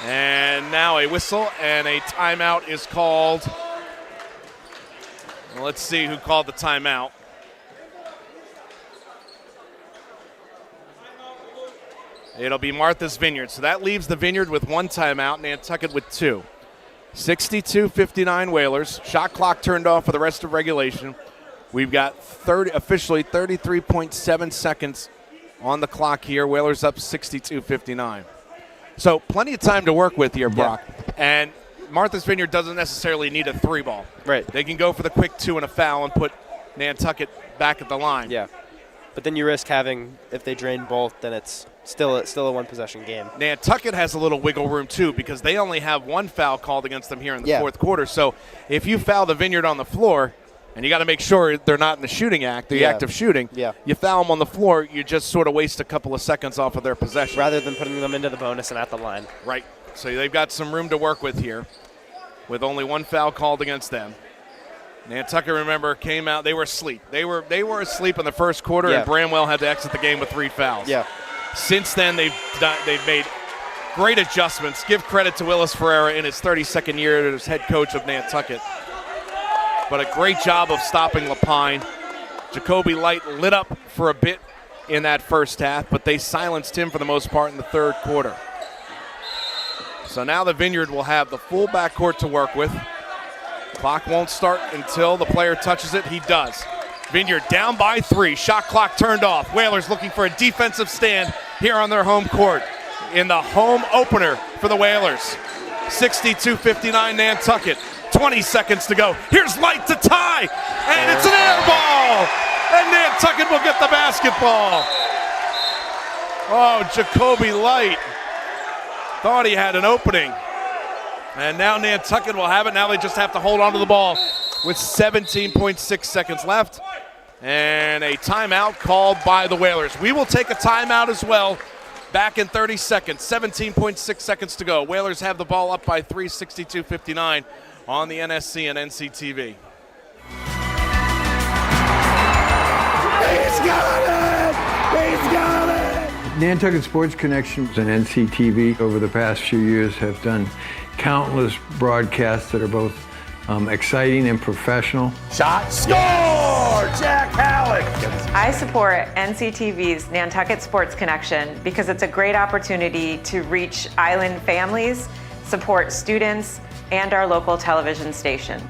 And now a whistle and a timeout is called. Let's see who called the timeout. It'll be Martha's Vineyard. So that leaves the Vineyard with 1 timeout, Nantucket with 2. 62-59 Whalers. Shot clock turned off for the rest of regulation. We've got officially 33.7 seconds on the clock here. Whalers up 62-59. So plenty of time to work with here, Brock. Yeah. And Martha's Vineyard doesn't necessarily need a 3-ball. Right. They can go for the quick 2 and a foul and put Nantucket back at the line. Yeah. But then you risk having, if they drain both, then it's still a one-possession game. Nantucket has a little wiggle room, too, because they only have one foul called against them here in the fourth quarter. So if you foul the Vineyard on the floor, and you got to make sure they're not in the shooting act, the act of shooting, you foul them on the floor, you just sort of waste a couple of seconds off of their possession. Rather than putting them into the bonus and at the line. Right. So they've got some room to work with here with only one foul called against them. Nantucket, remember, came out. They were asleep. They were asleep in the first quarter, and Bramwell had to exit the game with 3 fouls. Yeah. Since then, they've made great adjustments. Give credit to Willis Ferreira in his 32nd year as head coach of Nantucket. But a great job of stopping Lapine. Jacoby Light lit up for a bit in that first half, but they silenced him for the most part in the third quarter. So now the Vineyard will have the full backcourt to work with. Clock won't start until the player touches it. He does. Vineyard down by 3. Shot clock turned off. Whalers looking for a defensive stand here on their home court in the home opener for the Whalers. 62-59 Nantucket. 20 seconds to go. Here's Light to tie, and it's an air ball, and Nantucket will get the basketball. Oh, Jacoby Light thought he had an opening. And now Nantucket will have it. Now they just have to hold on to the ball with 17.6 seconds left. And a timeout called by the Whalers. We will take a timeout as well. Back in 30 seconds. 17.6 seconds to go. Whalers have the ball up by 3, 62-59 on the NSC and NCTV. He's got it! He's got it! Nantucket Sports Connection and NCTV over the past few years have done countless broadcasts that are both exciting and professional. Shot, score! Jack Halleck! I support NCTV's Nantucket Sports Connection because it's a great opportunity to reach island families, support students, and our local television station.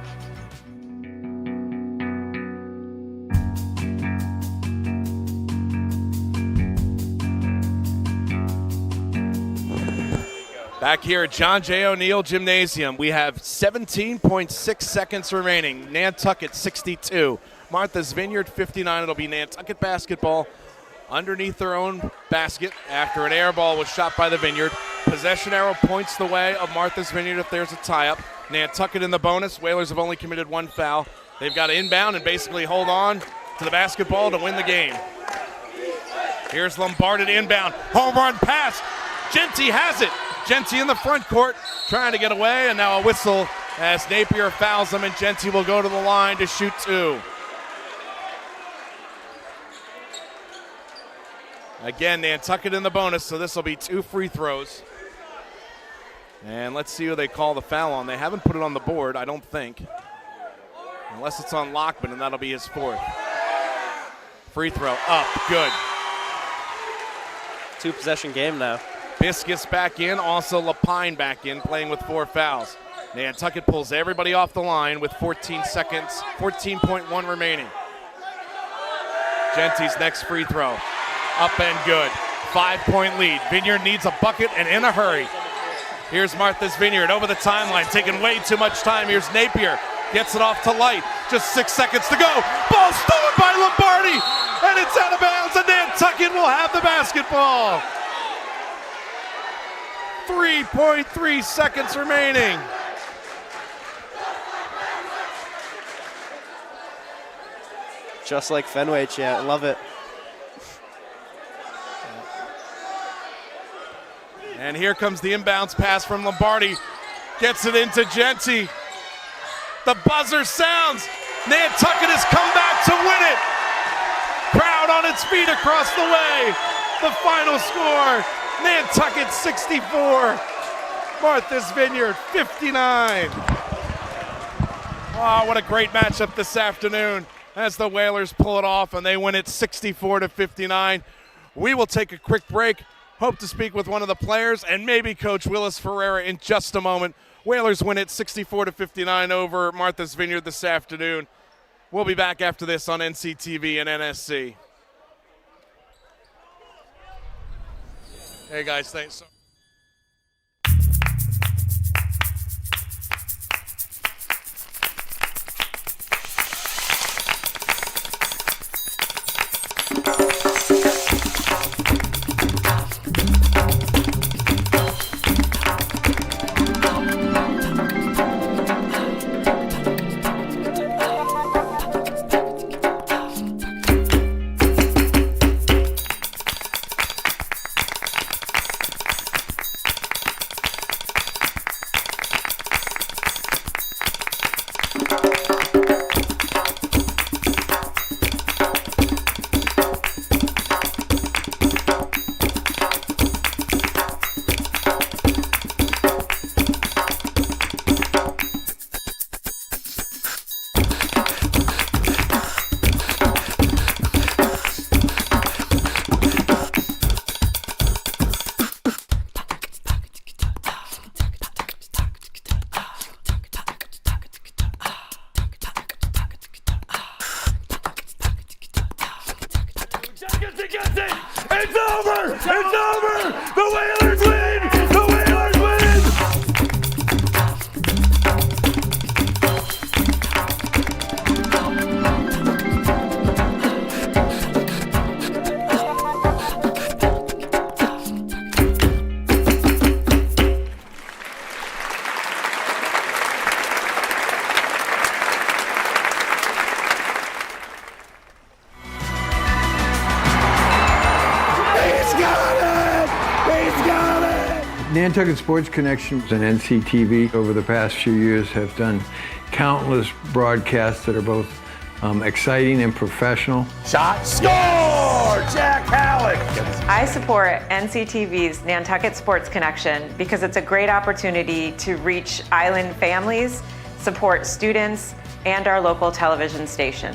Back here at John J. O'Neill Gymnasium, we have 17.6 seconds remaining. Nantucket 62. Martha's Vineyard 59. It'll be Nantucket basketball underneath their own basket after an air ball was shot by the Vineyard. Possession arrow points the way of Martha's Vineyard if there's a tie-up. Nantucket in the bonus. Whalers have only committed 1 foul. They've got to inbound and basically hold on to the basketball to win the game. Here's Lombard at inbound. Home run pass. Genty has it. Genty in the front court trying to get away, and now a whistle as Napier fouls him, and Genty will go to the line to shoot 2. Again, Nantucket in the bonus, so this will be 2 free throws. And let's see who they call the foul on. They haven't put it on the board, I don't think. Unless it's on Lockman, and that'll be his 4th. Free throw up, good. 2-possession game now. Biscuits back in, also Lapine back in, playing with 4 fouls. Nantucket pulls everybody off the line with 14 seconds, 14.1 remaining. Genty's next free throw, up and good. 5-point lead. Vineyard needs a bucket and in a hurry. Here's Martha's Vineyard over the timeline, taking way too much time. Here's Napier, gets it off to Light. Just 6 seconds to go. Ball stolen by Lombardi, and it's out of bounds, and Nantucket will have the basketball. 3.3 seconds remaining. Just like Fenway chant, love it. And here comes the inbounds pass from Lombardi. Gets it into Genty. The buzzer sounds. Nantucket has come back to win it. Crowd on its feet across the way. The final score, Nantucket 64, Martha's Vineyard 59. Oh, what a great matchup this afternoon as the Whalers pull it off and they win it 64-59. We will take a quick break. Hope to speak with one of the players and maybe Coach Willis Ferreira in just a moment. Whalers win it 64-59 over Martha's Vineyard this afternoon. We'll be back after this on NCTV and NSC. Hey guys, thanks. he gets it. It's over. It's over. The Whalers win. The Whalers win. Nantucket Sports Connection and NCTV over the past few years have done countless broadcasts that are both exciting and professional. Shot, score! Jack Halleck. I support NCTV's Nantucket Sports Connection because it's a great opportunity to reach island families, support students, and our local television station.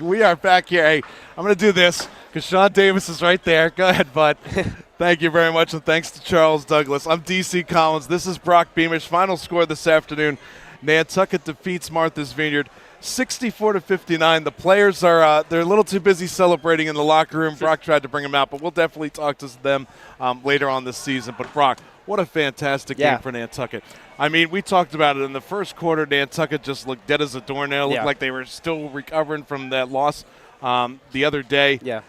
We are back here. Hey, I'm going to do this because Sean Davis is right there. Go ahead, bud. Thank you very much, and thanks to Charles Douglas. I'm DC Collins. This is Brock Beamish. Final score this afternoon, Nantucket defeats Martha's Vineyard 64-59. The players are they're a little too busy celebrating in the locker room. Brock tried to bring them out, but we'll definitely talk to them later on this season. But, Brock, what a fantastic game for Nantucket. I mean, we talked about it in the first quarter. Nantucket just looked dead as a doornail. Looked like they were still recovering from that loss the other day. Yeah.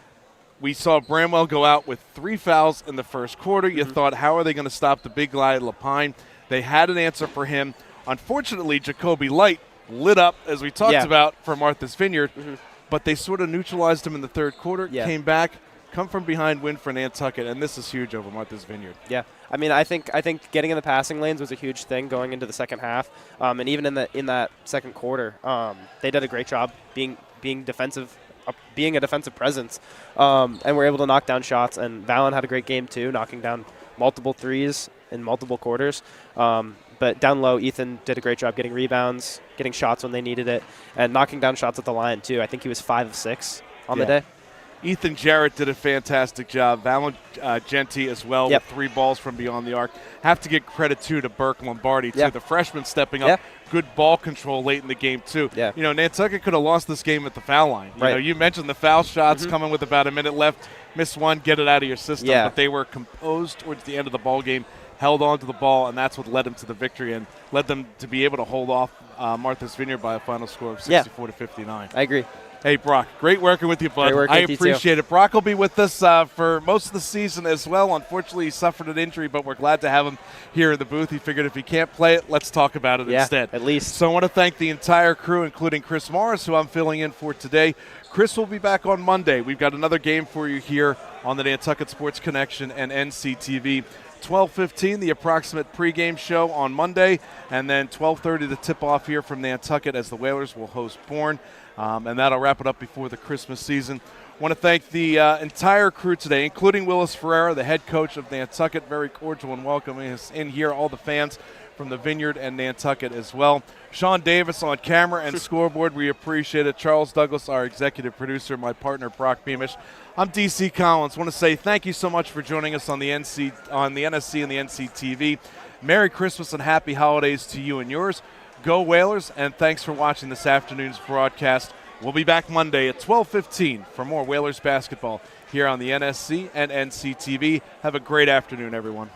We saw Bramwell go out with 3 fouls in the first quarter. You thought, how are they going to stop the big guy, Lapine? They had an answer for him. Unfortunately, Jacoby Light lit up, as we talked about, for Martha's Vineyard. But they sort of neutralized him in the third quarter, came back, come from behind win for Nantucket, and this is huge over Martha's Vineyard. Yeah. I mean, I think getting in the passing lanes was a huge thing going into the second half, and even in that second quarter, they did a great job being defensive, being a defensive presence, and were able to knock down shots. And Valen had a great game too, knocking down multiple threes in multiple quarters. But down low, Ethan did a great job getting rebounds, getting shots when they needed it, and knocking down shots at the line too. I think he was 5 of 6 on the day. Ethan Jarrett did a fantastic job. Valen Genti as well with 3 balls from beyond the arc. Have to give credit, too, to Burke Lombardi, too. The freshman stepping up. Good ball control late in the game, too. You know, Nantucket could have lost this game at the foul line. You know, you mentioned the foul shots coming with about a minute left. Miss one, get it out of your system. But they were composed towards the end of the ball game, held on to the ball, and that's what led them to the victory and led them to be able to hold off Martha's Vineyard by a final score of 64-59. I agree. Hey, Brock, great working with you, bud. I appreciate it. Brock will be with us for most of the season as well. Unfortunately, he suffered an injury, but we're glad to have him here in the booth. He figured if he can't play it, let's talk about it instead. At least. So I want to thank the entire crew, including Chris Morris, who I'm filling in for today. Chris will be back on Monday. We've got another game for you here on the Nantucket Sports Connection and NCTV. 12:15, the approximate pregame show on Monday, and then 12:30, the tip-off here from Nantucket as the Whalers will host Bourne. And that'll wrap it up before the Christmas season. I want to thank the entire crew today, including Willis Ferreira, the head coach of Nantucket. Very cordial and welcoming us in here, all the fans from the Vineyard and Nantucket as well. Sean Davis on camera and scoreboard, we appreciate it. Charles Douglas, our executive producer, my partner, Brock Beamish. I'm DC Collins. I want to say thank you so much for joining us on the NSC and the NCTV. Merry Christmas and happy holidays to you and yours. Go Whalers, and thanks for watching this afternoon's broadcast We'll be back Monday at 12:15 for more Whalers basketball here on the NSC and NCTV. Have a great afternoon, everyone.